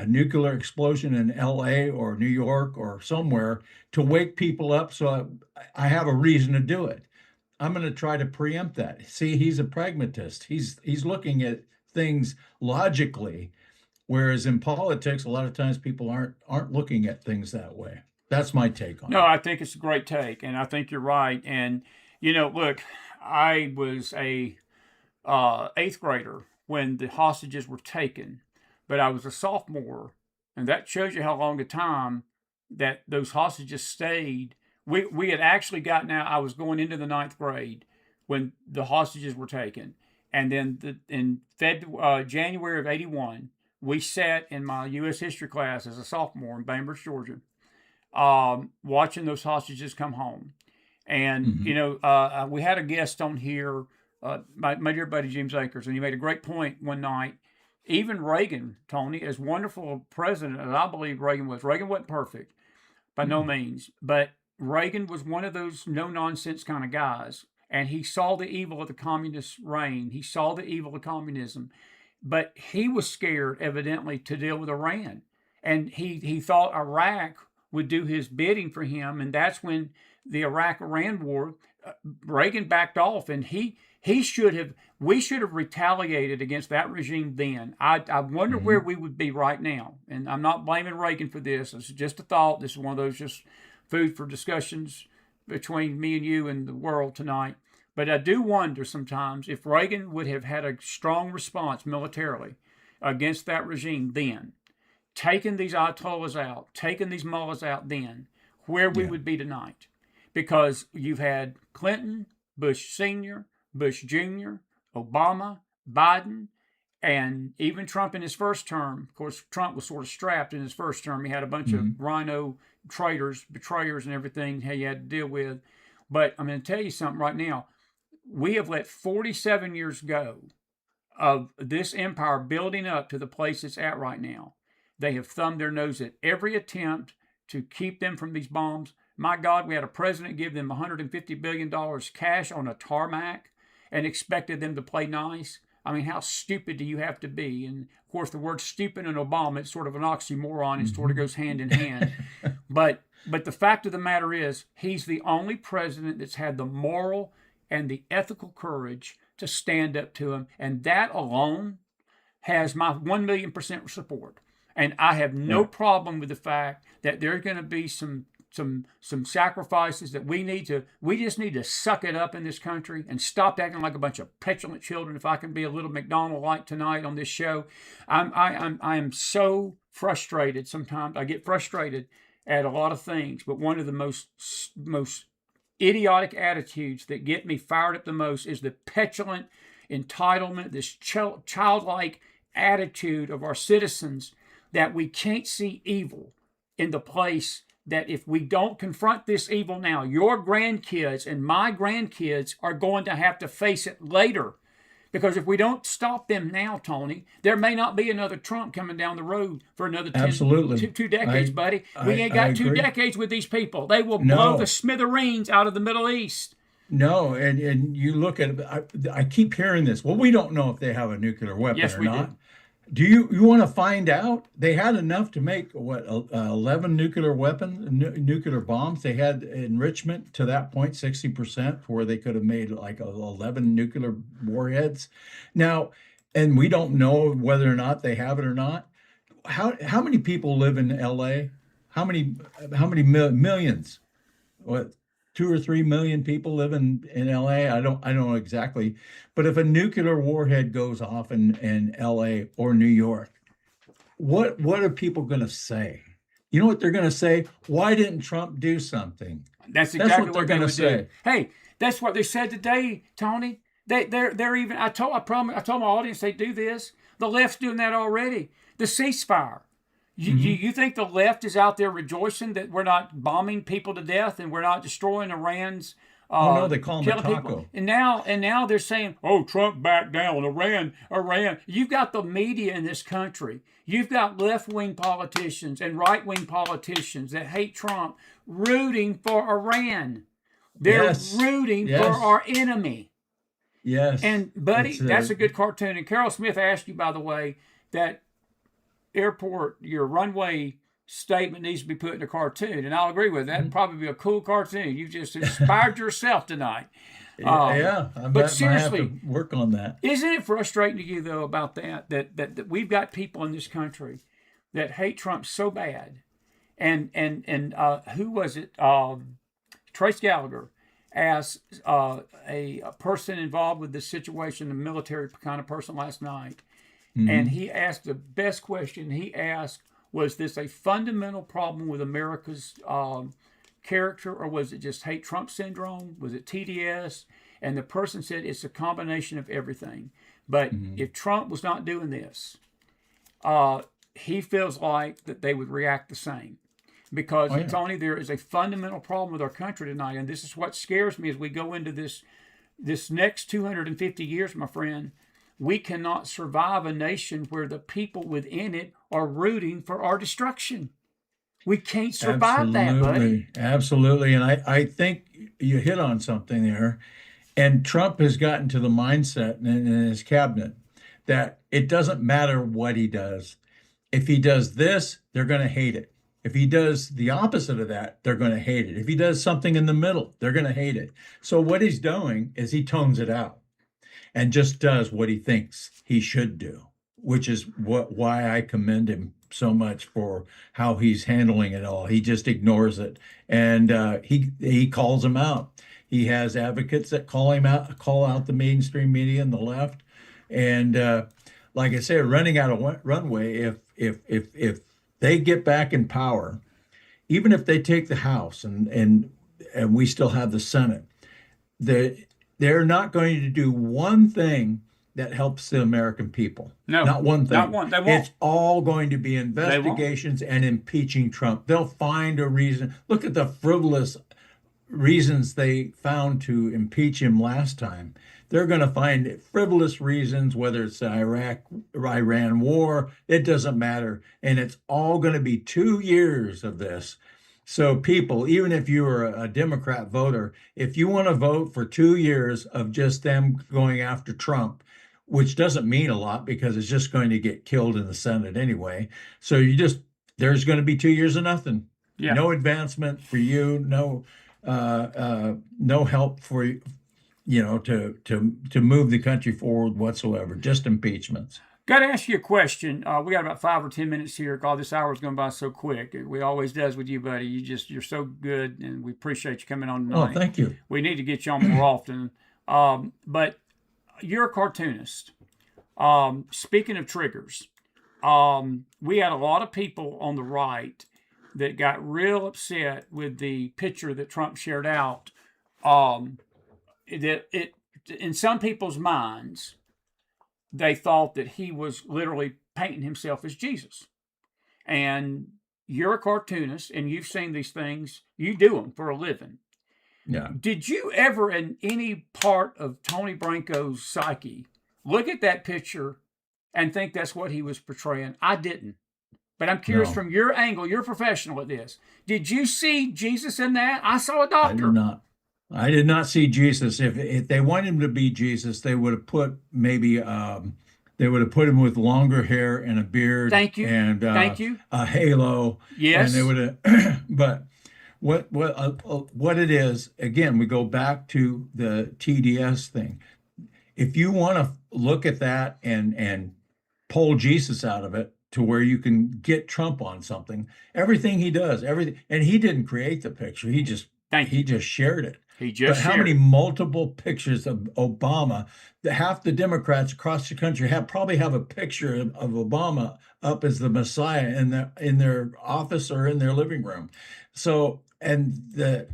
nuclear explosion in LA or New York or somewhere to wake people up so I have a reason to do it. I'm going to try to preempt that. See, he's a pragmatist. He's looking at things logically, whereas in politics, a lot of times people aren't looking at things that way. That's my take on it. No, I think it's a great take, and I think you're right. And, look, I was a 8th grader when the hostages were taken, but I was a sophomore, and that shows you how long a time that those hostages stayed. We had actually gotten out. I was going into the 9th grade when the hostages were taken, and then in January of '81, we sat in my U.S. history class as a sophomore in Bainbridge, Georgia, watching those hostages come home. And, we had a guest on here my dear buddy James Akers, and he made a great point one night. Even Reagan, Tony, as wonderful a president as I believe Reagan wasn't perfect by no means, but Reagan was one of those no nonsense kind of guys, and he saw the evil of the communist reign. He saw the evil of communism, but he was scared, evidently, to deal with Iran, and he thought Iraq would do his bidding for him, and that's when the Iraq-Iran war, Reagan backed off, and we should have retaliated against that regime then. I wonder where we would be right now, and I'm not blaming Reagan for this. It's just a thought. This is one of those just food for discussions between me and you and the world tonight. But I do wonder sometimes if Reagan would have had a strong response militarily against that regime then, taken these ayatollahs out, taken these mullahs out then, where we would be tonight. Because you've had Clinton, Bush Sr., Bush Jr., Obama, Biden, and even Trump in his first term. Of course, Trump was sort of strapped in his first term. He had a bunch of rhino traitors, betrayers, and everything he had to deal with. But I'm going to tell you something right now. We have let 47 years go of this empire building up to the place it's at right now. They have thumbed their nose at every attempt to keep them from these bombs. My God, we had a president give them $150 billion cash on a tarmac and expected them to play nice. I mean, how stupid do you have to be? And of course, the word stupid and Obama, it's sort of an oxymoron. It sort of goes hand in hand. But the fact of the matter is, he's the only president that's had the moral and the ethical courage to stand up to him. And that alone has my 1,000,000% support. And I have no problem with the fact that there's going to be some sacrifices that we just need to suck it up in this country and stop acting like a bunch of petulant children. If I can be a little McDonald-like tonight on this show, I am so frustrated sometimes. I get frustrated at a lot of things, but one of the most idiotic attitudes that get me fired up the most is the petulant entitlement, this childlike attitude of our citizens that we can't see evil in the place that if we don't confront this evil now, your grandkids and my grandkids are going to have to face it later. Because if we don't stop them now, Tony, there may not be another Trump coming down the road for another 2 decades, buddy. We ain't got 2 decades with these people. They will blow the smithereens out of the Middle East. No, and you look at it, I keep hearing this. Well, we don't know if they have a nuclear weapon or not. Do you want to find out? They had enough to make 11 nuclear bombs. They had enrichment to that point, 60%, where they could have made like 11 nuclear warheads. Now, and we don't know whether or not they have it or not. How many people live in LA? How many millions? What? 2 or 3 million people live in LA. I don't know exactly, but if a nuclear warhead goes off in LA or New York, what are people going to say? You know what they're going to say? Why didn't Trump do something? That's exactly what they're going to say. Hey, that's what they said today, Tony. They're even. I told my audience they do this. The left's doing that already. The ceasefire. You think the left is out there rejoicing that we're not bombing people to death and we're not destroying Iran's? No, they call them a taco. People. And now they're saying, "Oh, Trump backed down. Iran." You've got the media in this country. You've got left-wing politicians and right-wing politicians that hate Trump rooting for Iran. They're rooting for our enemy. Yes. And buddy, that's a good cartoon. And Carol Smith asked you, by the way, that airport, your runway statement needs to be put in a cartoon, and I'll agree with that. It'd probably be a cool cartoon. You just inspired yourself tonight. But seriously, have to work on that. Isn't it frustrating to you though about that we've got people in this country that hate Trump so bad, and who was it? Trace Gallagher asked a person involved with this situation, a military kind of person, last night. And he asked the best question he asked, was this a fundamental problem with America's character, or was it just hate Trump syndrome? Was it TDS? And the person said it's a combination of everything. But if Trump was not doing this, he feels like that they would react the same. Because, Tony, there is a fundamental problem with our country tonight, and this is what scares me as we go into this this next 250 years, my friend, we cannot survive a nation where the people within it are rooting for our destruction. We can't survive that, buddy. Absolutely. And I think you hit on something there. And Trump has gotten to the mindset in his cabinet that it doesn't matter what he does. If he does this, they're going to hate it. If he does the opposite of that, they're going to hate it. If he does something in the middle, they're going to hate it. So what he's doing is he tones it out and just does what he thinks he should do, which is why I commend him so much for how he's handling it all. He just ignores it, and he calls them out. He has advocates that call out the mainstream media and the left, and like I said, running out of runway. If they get back in power, even if they take the House and we still have the Senate, they're not going to do one thing that helps the American people. No, not one thing. Not one. They won't. It's all going to be investigations and impeaching Trump. They'll find a reason. Look at the frivolous reasons they found to impeach him last time. They're going to find frivolous reasons, whether it's the Iran war, it doesn't matter. And it's all going to be 2 years of this. So people, even if you are a Democrat voter, if you want to vote for 2 years of just them going after Trump, which doesn't mean a lot because it's just going to get killed in the Senate anyway. So there's going to be 2 years of nothing. Yeah. No advancement for you, no help for to move the country forward whatsoever, just impeachments. Got to ask you a question. We got about 5 or 10 minutes here. God, this hour is going by so quick. It always does with you, buddy. You're so good, and we appreciate you coming on tonight. Oh, thank you. We need to get you on more often. But you're a cartoonist. Speaking of triggers, we had a lot of people on the right that got real upset with the picture that Trump shared out. In some people's minds, they thought that he was literally painting himself as Jesus. And you're a cartoonist, and you've seen these things. You do them for a living. Yeah. Did you ever, in any part of Tony Branco's psyche, look at that picture and think that's what he was portraying? I didn't. But I'm curious, from your angle, you're a professional at this. Did you see Jesus in that? I saw a doctor. I did not see Jesus. If they wanted him to be Jesus, they would have put maybe they would have put him with longer hair and a beard. Thank you. And Thank you. A halo. Yes. And they would have. But what it is, again, we go back to the TDS thing. If you want to look at that and pull Jesus out of it to where you can get Trump on something, everything he does, everything, and he didn't create the picture. He just shared it. But how many multiple pictures of Obama? Half the Democrats across the country probably have a picture of Obama up as the Messiah in their office or in their living room. So, and the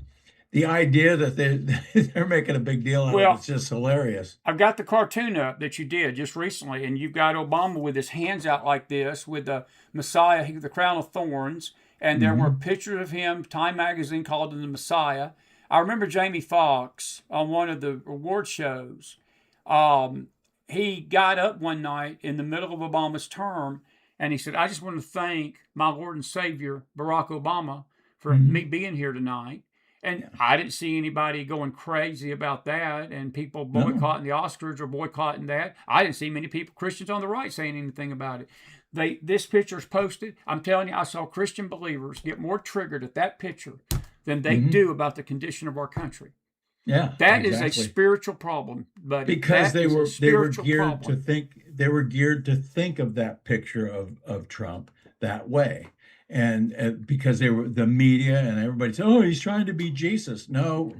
idea that they're making a big deal out of it's just hilarious. I've got the cartoon up that you did just recently, and you've got Obama with his hands out like this with the Messiah, the crown of thorns, and there were pictures of him. Time magazine called him the Messiah. I remember Jamie Foxx on one of the award shows. He got up one night in the middle of Obama's term, and he said, "I just want to thank my Lord and Savior, Barack Obama, for me being here tonight." And I didn't see anybody going crazy about that, and people boycotting the Oscars or boycotting that. I didn't see many people, Christians on the right, saying anything about it. This picture's posted. I'm telling you, I saw Christian believers get more triggered at that picture than they do about the condition of our country. Yeah, that is a spiritual problem, buddy. Because they were geared to think of that picture of Trump that way. And because they were the media and everybody said, "Oh, he's trying to be Jesus." No,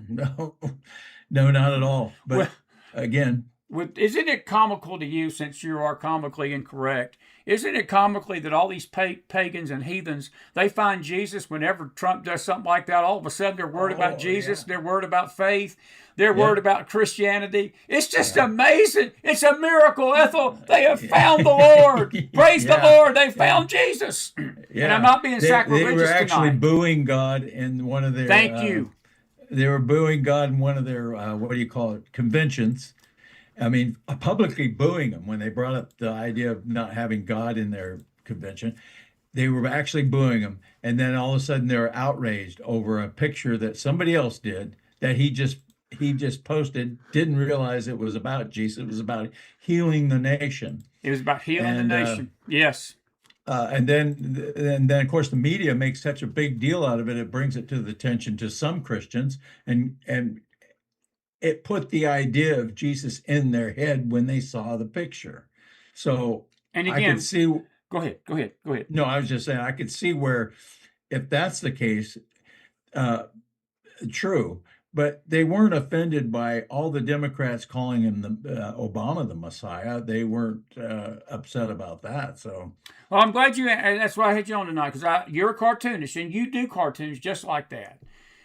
not at all. But again, isn't it comical to you, since you are comically incorrect? Isn't it comically that all these pagans and heathens, they find Jesus whenever Trump does something like that? All of a sudden, they're worried about Jesus. Yeah. They're worried about faith. They're worried about Christianity. It's just amazing. It's a miracle, Ethel. They have found the Lord. Praise the Lord. They found Jesus. Yeah. And I'm not being sacrilegious tonight. They were actually tonight. booing God in one of their... Thank you. They were booing God in one of their what do you call it, conventions. I mean, publicly booing him when they brought up the idea of not having God in their convention. They were actually booing him, and then all of a sudden they were outraged over a picture that somebody else did that he just posted. Didn't realize it was about Jesus. It was about healing the nation. It was about healing the And nation. Yes. And then of course the media makes such a big deal out of it. It brings it to the attention to some Christians, and it put the idea of Jesus in their head when they saw the picture. So And I again, could see. go ahead. No, I was just saying I could see where, if that's the case, uh, true. But they weren't offended by all the Democrats calling him Obama the Messiah. They weren't upset about that. So, Well, I'm glad and that's why I had you on tonight, because you're a cartoonist and you do cartoons just like that.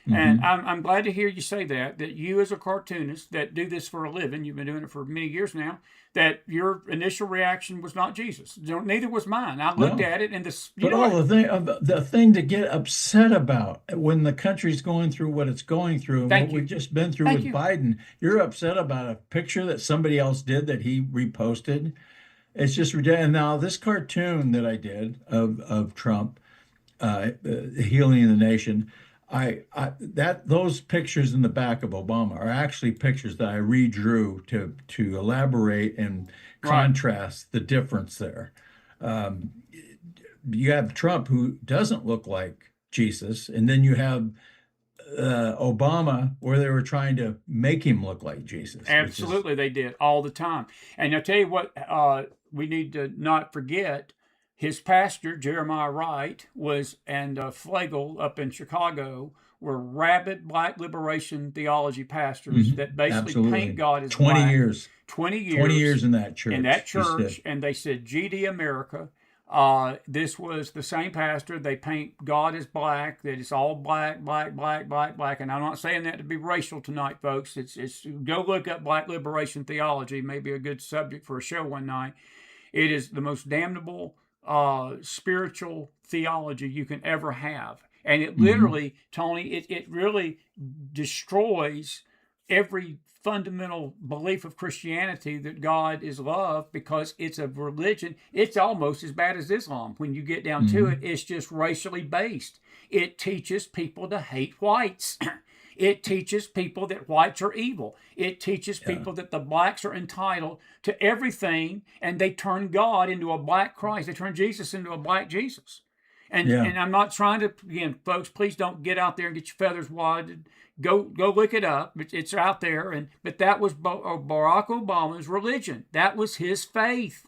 And I'm glad to hear you say that you as a cartoonist that do this for a living, you've been doing it for many years now, that your initial reaction was not Jesus. Neither was mine. I looked at it and the thing to get upset about when the country's going through what it's going through and what we've just been through with Biden, you're upset about a picture that somebody else did that he reposted. It's just ridiculous. And now this cartoon that I did of Trump healing the nation. Those pictures in the back of Obama are actually pictures that I redrew to elaborate and contrast the difference there. You have Trump, who doesn't look like Jesus, and then you have Obama, where they were trying to make him look like Jesus. Absolutely, they did all the time. And I'll tell you what, we need to not forget. His pastor, Jeremiah Wright, and Flagel up in Chicago were rabid black liberation theology pastors that basically paint God as 20 black. years. 20 years in that church. And they said, GD America. This was the same pastor. They paint God as black, that it's all black, black, black, black, black. And I'm not saying that to be racial tonight, folks. It's go look up black liberation theology, maybe a good subject for a show one night. It is the most damnable spiritual theology you can ever have. And it literally, Tony, it really destroys every fundamental belief of Christianity that God is love, because it's a religion. It's almost as bad as Islam. When you get down to it, it's just racially based. It teaches people to hate whites. It teaches people that whites are evil. It teaches people that the blacks are entitled to everything, and they turn God into a black Christ. They turn Jesus into a black Jesus. And I'm not trying to, again, folks, please don't get out there and get your feathers wadded. Go look it up. It's out there. But that was Barack Obama's religion. That was his faith.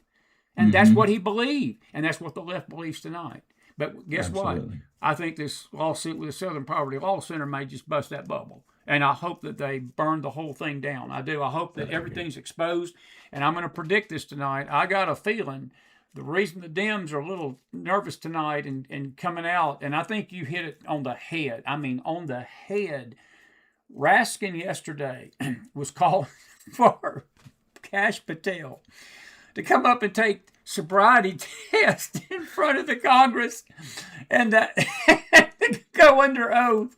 And that's what he believed. And that's what the left believes tonight. But guess what? I think this lawsuit with the Southern Poverty Law Center may just bust that bubble. And I hope that they burn the whole thing down. I do. I hope that everything's exposed. And I'm going to predict this tonight. I got a feeling the reason the Dems are a little nervous tonight and coming out, and I think you hit it on the head. I mean, on the head. Raskin yesterday was calling for Kash Patel to come up and take sobriety test in front of the Congress and go under oath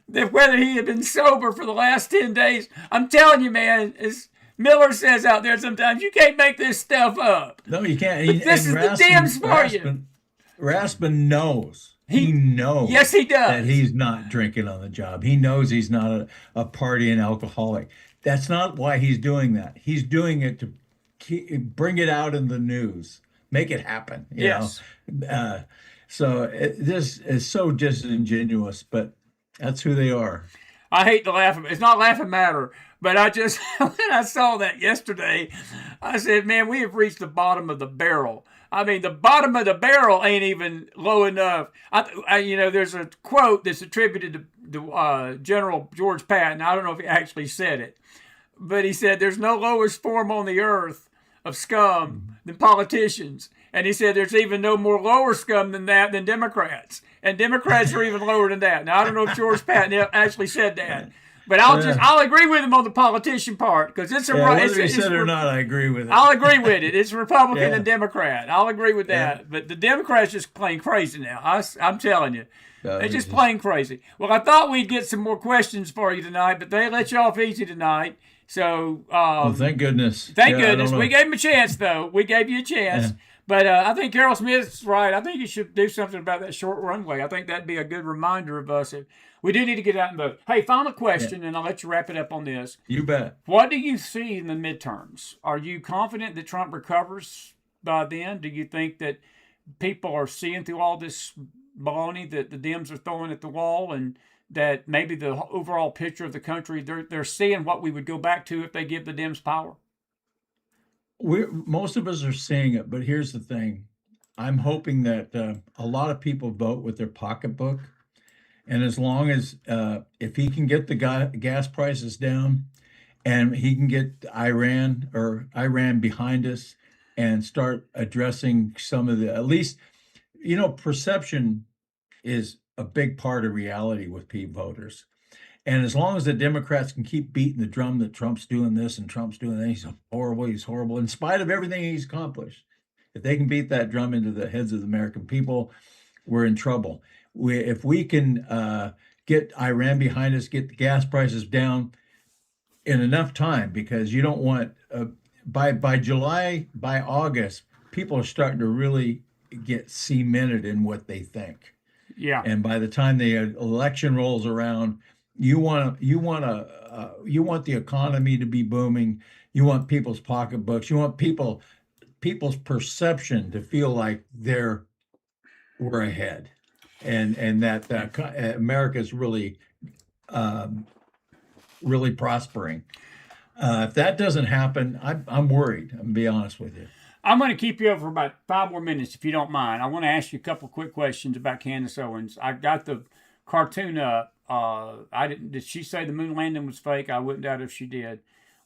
that whether he had been sober for the last 10 days. I'm telling you, man, as Miller says out there sometimes, you can't make this stuff up. No, you can't. This is the Dems for you. Raspin knows. He knows. Yes, he does. That he's not drinking on the job. He knows he's not a partying alcoholic. That's not why he's doing that. He's doing it to bring it out in the news, make it happen. You know? So this is so disingenuous, but that's who they are. I hate to laugh. It's not laughing matter, but I just, when I saw that yesterday, I said, man, we have reached the bottom of the barrel. I mean, the bottom of the barrel ain't even low enough. There's a quote that's attributed to General George Patton. I don't know if he actually said it, but he said, there's no lowest form on the earth of scum than politicians. And he said there's even no more lower scum than Democrats. And Democrats are even lower than that. Now, I don't know if George Patton actually said that, But I'll agree with him on the politician part because it's a yeah, right. Whether he said it or not, I agree with it. I'll agree with it. It's Republican Yeah. and Democrat. I'll agree with that. Yeah. But the Democrats just plain crazy now. I'm telling you. No, They're just plain crazy. Well, I thought we'd get some more questions for you tonight, but they let you off easy tonight. So, well, thank goodness. Thank goodness. We gave him a chance, though. We gave you a chance. Yeah. But I think Carol Smith's right. I think you should do something about that short runway. I think that'd be a good reminder of us. We do need to get out and vote. Hey, final question, and I'll let you wrap it up on this. You bet. What do you see in the midterms? Are you confident that Trump recovers by then? Do you think that people are seeing through all this baloney that the Dems are throwing at the wall, and that maybe the overall picture of the country, they're seeing what we would go back to if they give the Dems power? Most of us are seeing it, but here's the thing. I'm hoping that a lot of people vote with their pocketbook. And as long as if he can get the gas prices down and he can get Iran behind us and start addressing some of the, at least, perception is a big part of reality with voters. And as long as the Democrats can keep beating the drum that Trump's doing this and Trump's doing that, he's horrible, in spite of everything he's accomplished. If they can beat that drum into the heads of the American people, we're in trouble. If we can get Iran behind us, get the gas prices down in enough time, because you don't want, by August, people are starting to really get cemented in what they think. Yeah. And by the time the election rolls around, you want the economy to be booming. You want people's pocketbooks. You want people's perception to feel like we're ahead, and that America's really really prospering. If that doesn't happen, I'm worried. I'm gonna be honest with you. I'm going to keep you over for about 5 more minutes, if you don't mind. I want to ask you a couple quick questions about Candace Owens. I got the cartoon up. Did she say the moon landing was fake? I wouldn't doubt if she did.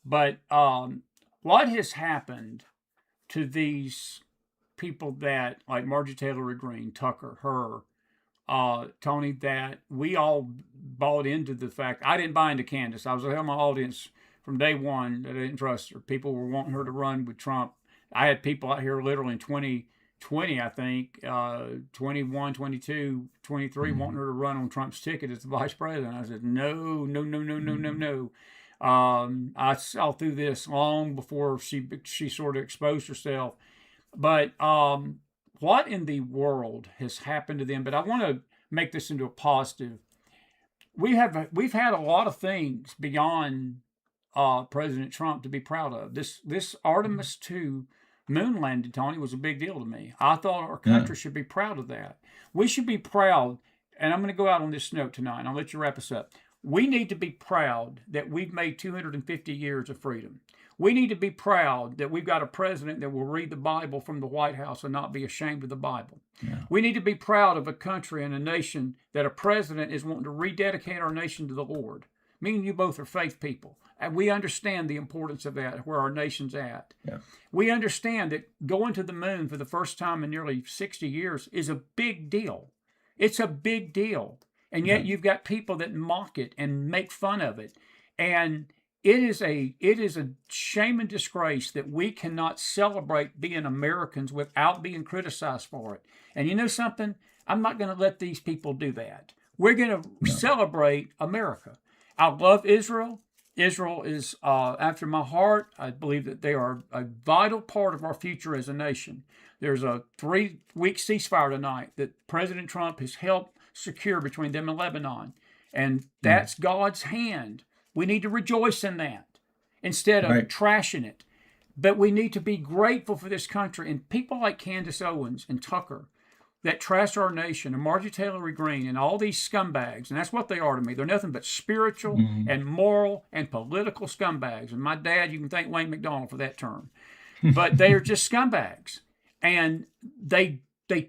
But what has happened to these people that, like Marjorie Taylor Greene, Tucker, her, Tony, that we all bought into the fact? I didn't buy into Candace. I was telling my audience from day one that I didn't trust her. People were wanting her to run with Trump. I had people out here literally in 2020, I think, 21, 22, 23, wanting her to run on Trump's ticket as the vice president. I said, no. I saw through this long before she sort of exposed herself. But what in the world has happened to them? But I want to make this into a positive. We've had a lot of things beyond President Trump to be proud of. This Artemis 2 moon landing, Tony, was a big deal to me. I thought our country should be proud of that. We should be proud, and I'm going to go out on this note tonight, and I'll let you wrap us up. We need to be proud that we've made 250 years of freedom. We need to be proud that we've got a president that will read the Bible from the White House and not be ashamed of the Bible. Yeah. We need to be proud of a country and a nation that a president is wanting to rededicate our nation to the Lord. Me and you both are faith people, and we understand the importance of that, where our nation's at. Yeah. We understand that going to the moon for the first time in nearly 60 years is a big deal. It's a big deal. And yet you've got people that mock it and make fun of it. And it is a shame and disgrace that we cannot celebrate being Americans without being criticized for it. And you know something? I'm not going to let these people do that. We're going to celebrate America. I love Israel. Israel is after my heart. I believe that they are a vital part of our future as a nation. There's a 3-week ceasefire tonight that President Trump has helped secure between them and Lebanon. And that's God's hand. We need to rejoice in that instead of trashing it. But we need to be grateful for this country and people like Candace Owens and Tucker that trash our nation, and Marjorie Taylor Greene, and all these scumbags. And that's what they are to me. They're nothing but spiritual and moral and political scumbags. And my dad, you can thank Wayne McDonald for that term. But they are just scumbags. And they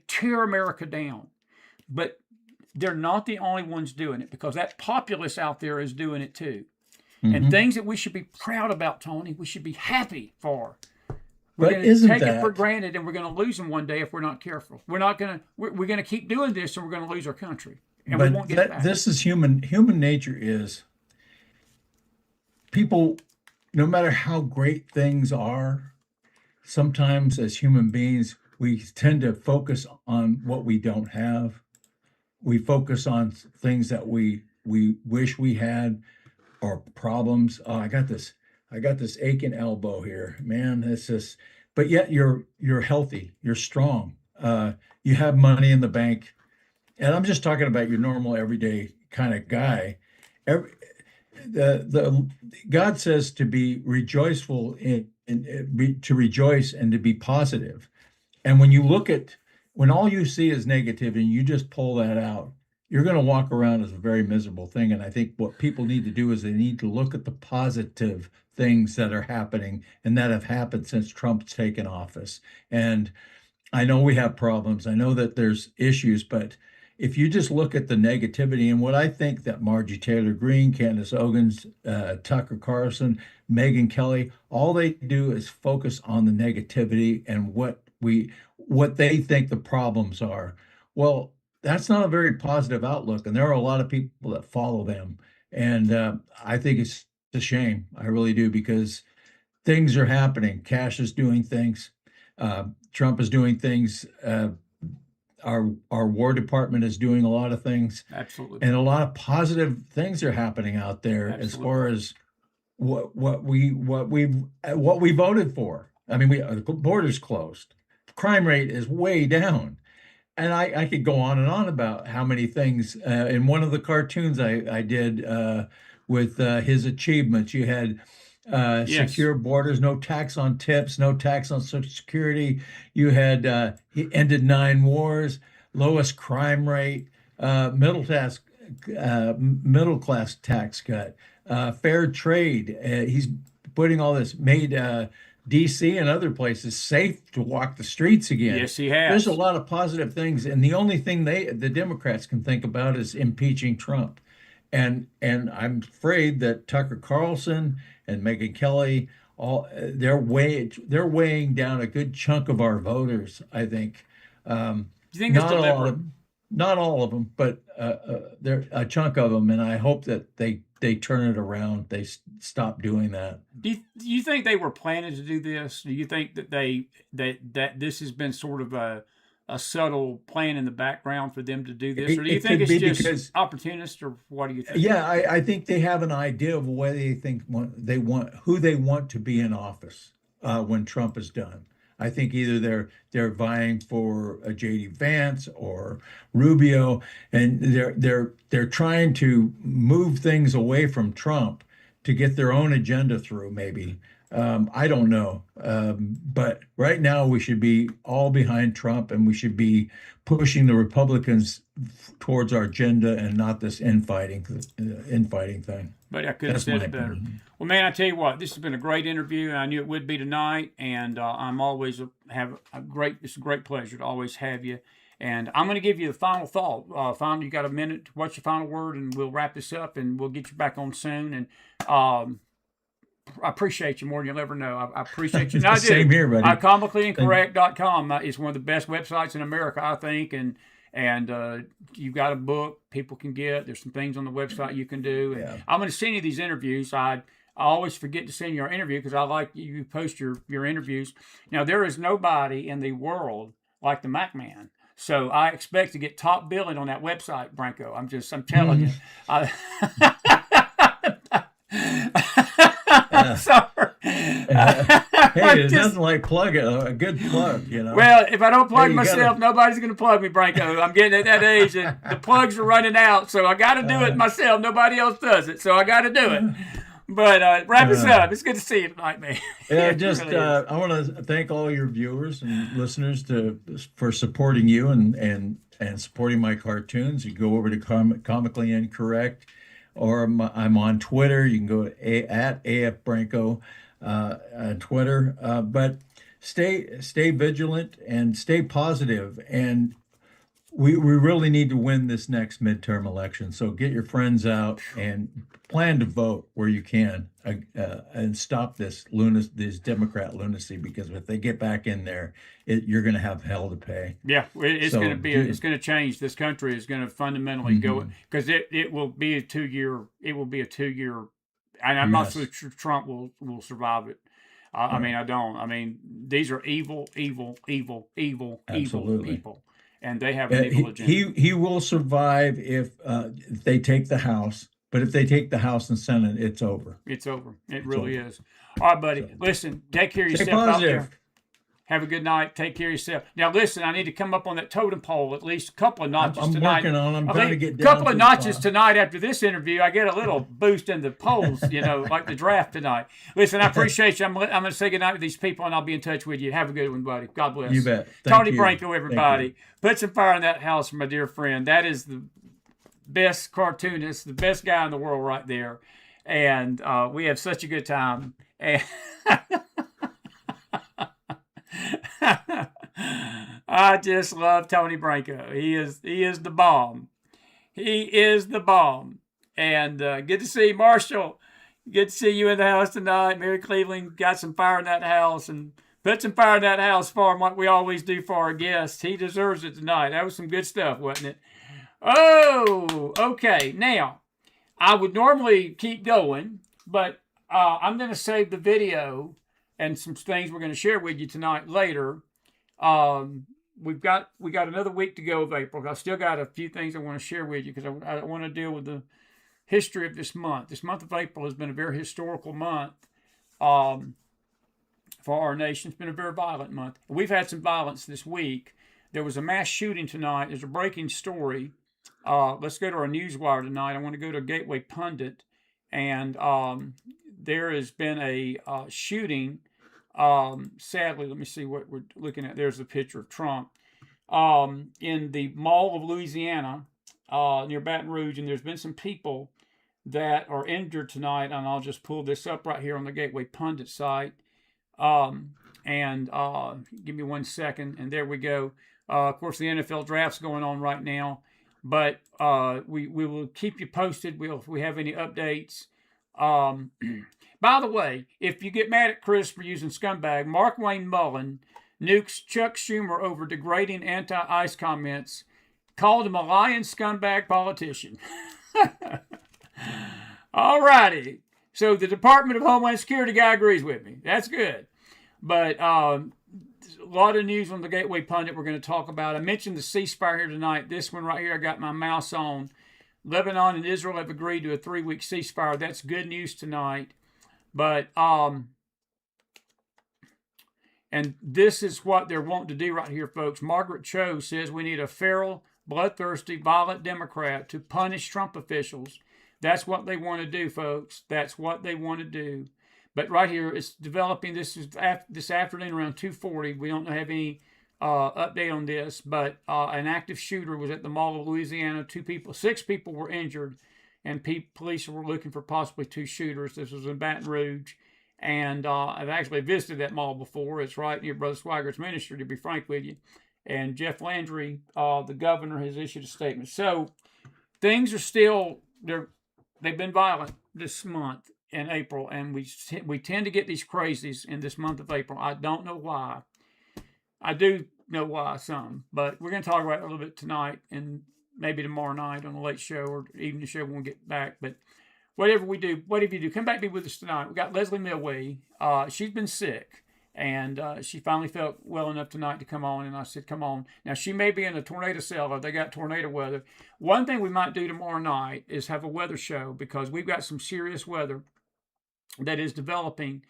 tear America down. But they're not the only ones doing it, because that populace out there is doing it too. And things that we should be proud about, Tony, we should be happy for. We're going to take it for granted, and we're going to lose them one day if we're not careful. We're going to keep doing this, and we're going to lose our country, and we won't get it back. This is human nature. Is people, no matter how great things are, sometimes as human beings, we tend to focus on what we don't have. We focus on things that we wish we had or problems. Oh, I got this aching elbow here, man. It's just, but yet you're healthy, you're strong. You have money in the bank, and I'm just talking about your normal everyday kind of guy. Every, the God says to be rejoiceful to rejoice and to be positive. And when you look at when all you see is negativity and you just pull that out, you're going to walk around as a very miserable thing. And I think what people need to do is they need to look at the positive things that are happening and that have happened since Trump's taken office. And I know we have problems. I know that there's issues, but if you just look at the negativity and what I think that Margie Taylor Greene, Candace Owens, Tucker Carlson, Megyn Kelly, all they do is focus on the negativity and what they think the problems are. Well, that's not a very positive outlook, and there are a lot of people that follow them. And I think it's a shame. I really do, because things are happening. Cash is doing things. Trump is doing things. Our War Department is doing a lot of things, Absolutely. and a lot of positive things are happening out there. Absolutely. As far as what we voted for. I mean, the border's closed, crime rate is way down, and I could go on and on about how many things. In one of the cartoons I did with his achievements, you had Yes. secure borders, no tax on tips, no tax on Social Security. You had he ended 9 wars, lowest crime rate, middle class tax cut, fair trade. He's putting all this, made DC and other places safe to walk the streets again. Yes, he has. There's a lot of positive things, and the only thing the Democrats can think about is impeaching Trump. And I'm afraid that Tucker Carlson and Megyn Kelly, they're weighing down a good chunk of our voters, I think. Do you think it's deliberate? Not all of them, but they're a chunk of them, and I hope that they turn it around. They stop doing that. Do you think they were planning to do this? Do you think that that this has been sort of a subtle plan in the background for them to do this, or do you think it's just opportunist, or what do you think? Yeah, I think they have an idea of what they think who they want to be in office when Trump is done. I think either they're vying for a J.D. Vance or Rubio, and they're trying to move things away from Trump to get their own agenda through, maybe. I don't know. But right now we should be all behind Trump, and we should be pushing the Republicans towards our agenda and not this infighting thing. But I couldn't have said it better. Well, man, I tell you what, this has been a great interview, and I knew it would be tonight. And I'm always it's a great pleasure to always have you. And I'm going to give you the final thought. Finally, you got a minute. What's your final word? And we'll wrap this up, and we'll get you back on soon. And I appreciate you more than you'll ever know. I appreciate you. Same here, buddy. Comicallyincorrect.com is one of the best websites in America, I think. And you've got a book people can get. There's some things on the website you can do. And I'm going to send you these interviews. I always forget to send you our interview because I like you post your interviews. Now, there is nobody in the world like the Mac Man. So I expect to get top billing on that website, Branco. I'm telling you. Sorry. Hey, there's nothing like a good plug, you know. Well, if I don't plug myself, nobody's going to plug me, Branco. I'm getting at that age, and the plugs are running out, so I got to do it myself. Nobody else does it, so I got to do it. But wrap us up. It's good to see you tonight, man. Yeah, I want to thank all your viewers and listeners for supporting you and supporting my cartoons. You can go over to Comically Incorrect, or I'm on Twitter. You can go at AF Branco on Twitter. But stay vigilant and stay positive. And we really need to win this next midterm election. So get your friends out and plan to vote where you can and stop this Democrat lunacy, because if they get back in there, you're going to have hell to pay. Yeah, it's going to it's going to change. This country is going to fundamentally go, because it will be a 2-year and I'm not so Mess. sure Trump will survive it. I mean, Right. I don't. I mean, these are evil, evil, evil, evil, evil Absolutely. people, and they have an evil agenda. He will survive if they take the House, but if they take the House and Senate, it's over. It's over. It It's really over. is. All right, buddy. So Listen, take care of stay yourself out there. positive. Have a good night. Take care of yourself. Now, listen, I need to come up on that totem pole at least a couple of notches I'm tonight. working on. I'm I trying to think get a down couple to of the notches bottom. tonight after this interview. I get a little boost in the polls, like the draft tonight. Listen, I appreciate you. I'm going to say goodnight to these people, and I'll be in touch with you. Have a good one, buddy. God bless. You bet. Thank Tony you. Branco, Thank everybody. you. Put some fire in that house for my dear friend. That is the best cartoonist, the best guy in the world right there. And we have such a good time. And I just love Tony Branco. He is the bomb. He is the bomb. And good to see you, Marshall. Good to see you in the house tonight. Mary Cleveland got some fire in that house and put some fire in that house for him like we always do for our guests. He deserves it tonight. That was some good stuff, wasn't it? Oh, okay. Now, I would normally keep going, but I'm going to save the video and some things we're going to share with you tonight later. We got another week to go of April. I still got a few things I want to share with you because I want to deal with the history of this month. This month of April has been a very historical month for our nation. It's been a very violent month. We've had some violence this week. There was a mass shooting tonight. There's a breaking story. Let's go to our newswire tonight. I want to go to Gateway Pundit, and there has been a shooting. Sadly, let me see what we're looking at. There's a picture of Trump in the Mall of Louisiana near Baton Rouge, and there's been some people that are injured tonight. And I'll just pull this up right here on the Gateway Pundit site. And give me 1 second, and there we go. Of course, the NFL draft's going on right now, but we will keep you posted. If we have any updates. By the way, if you get mad at Chris for using scumbag, Mark Wayne Mullen nukes Chuck Schumer over degrading anti-ICE comments, called him a lying scumbag politician. All righty. So the Department of Homeland Security guy agrees with me. That's good. But a lot of news on the Gateway Pundit we're going to talk about. I mentioned the ceasefire here tonight. This one right here, I got my mouse on. Lebanon and Israel have agreed to a 3-week ceasefire. That's good news tonight. But, and this is what they're wanting to do right here, folks. Margaret Cho says we need a feral, bloodthirsty, violent Democrat to punish Trump officials. That's what they want to do, folks. That's what they want to do. But right here, it's developing. This is this afternoon around 2:40. We don't have any update on this, but an active shooter was at the Mall of Louisiana. 6 people were injured, and police were looking for possibly 2 shooters. This was in Baton Rouge, and I've actually visited that mall before. It's right near Brother Swiggert's ministry, to be frank with you. And Jeff Landry, the governor, has issued a statement. So things are still they've been violent this month in April, and we tend to get these crazies in this month of April. I don't know why. I do know why some, but we're going to talk about it a little bit tonight and maybe tomorrow night on the late show or evening show when we get back. But whatever you do, come back and be with us tonight. We got Leslie Milway. She's been sick, and she finally felt well enough tonight to come on, and I said, come on. Now, she may be in a tornado cellar. They got tornado weather. One thing we might do tomorrow night is have a weather show because we've got some serious weather that is developing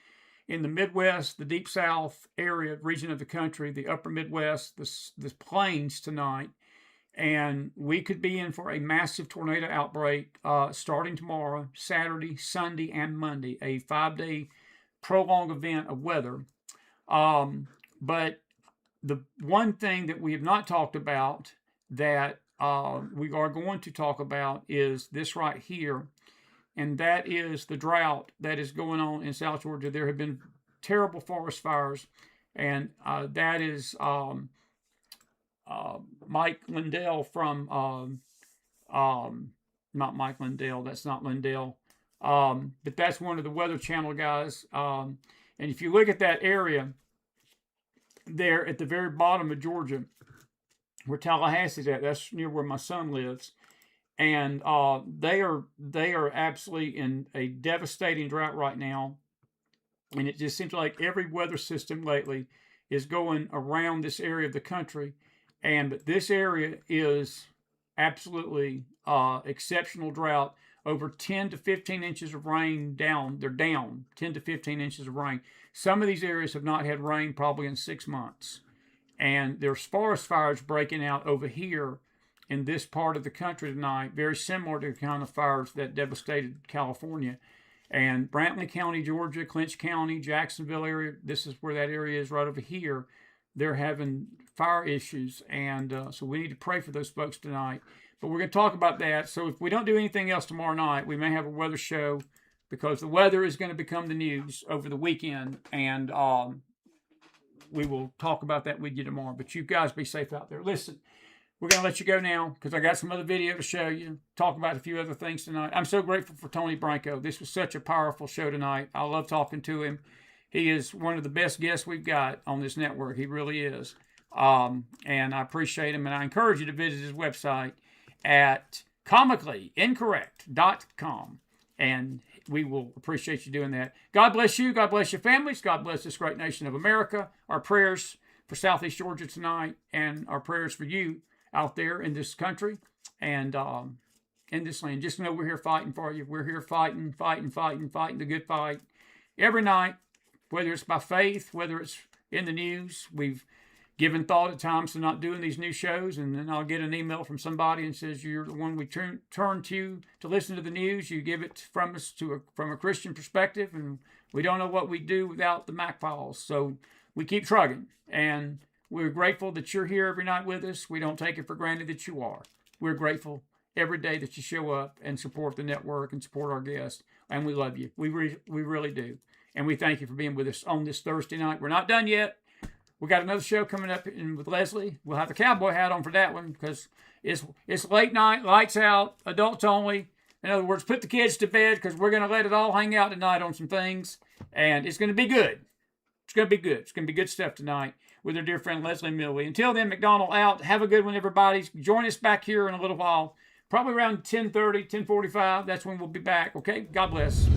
in the Midwest, the Deep South region of the country, the upper Midwest, the plains tonight. And we could be in for a massive tornado outbreak starting tomorrow, Saturday, Sunday, and Monday, a 5-day prolonged event of weather. But the one thing that we have not talked about that we are going to talk about is this right here. And that is the drought that is going on in South Georgia. There have been terrible forest fires, and that is Mike Lindell from, not Mike Lindell, that's not Lindell, but that's one of the Weather Channel guys. And if you look at that area there at the very bottom of Georgia, where Tallahassee's at, that's near where my son lives. and they are absolutely in a devastating drought right now. And it just seems like every weather system lately is going around this area of the country. But this area is absolutely exceptional drought. Over 10 to 15 inches of rain down. They're down 10 to 15 inches of rain. Some of these areas have not had rain probably in 6 months. And there's forest fires breaking out over here in this part of the country tonight, very similar to the kind of fires that devastated California. And Brantley County, Georgia, Clinch County, Jacksonville area, this is where that area is right over here. They're having fire issues. And so we need to pray for those folks tonight. But we're going to talk about that. So if we don't do anything else tomorrow night, we may have a weather show because the weather is going to become the news over the weekend. And we will talk about that with you tomorrow. But you guys be safe out there. Listen. We're going to let you go now because I got some other video to show you, talk about a few other things tonight. I'm so grateful for Tony Branco. This was such a powerful show tonight. I love talking to him. He is one of the best guests we've got on this network. He really is. And I appreciate him. And I encourage you to visit his website at comicallyincorrect.com. And we will appreciate you doing that. God bless you. God bless your families. God bless this great nation of America. Our prayers for Southeast Georgia tonight and our prayers for you out there in this country and in this land. Just know we're here fighting for you. We're here fighting the good fight every night, whether it's by faith, whether it's in the news. We've given thought at times to not doing these new shows, and then I'll get an email from somebody and says, you're the one we turn to listen to the news. You give it from us from a Christian perspective, and we don't know what we do without the McFiles. So we keep trucking, and we're grateful that you're here every night with us. We don't take it for granted that you are. We're grateful every day that you show up and support the network and support our guests. And we love you. We really do. And we thank you for being with us on this Thursday night. We're not done yet. We got another show coming up with Leslie. We'll have the cowboy hat on for that one because it's late night, lights out, adults only. In other words, put the kids to bed because we're going to let it all hang out tonight on some things. And it's going to be good. It's going to be good. It's going to be good stuff tonight with our dear friend Leslie Millway. Until then, McDonald out. Have a good one, everybody. Join us back here in a little while. Probably around 10:30, 10:45. That's when we'll be back. Okay? God bless.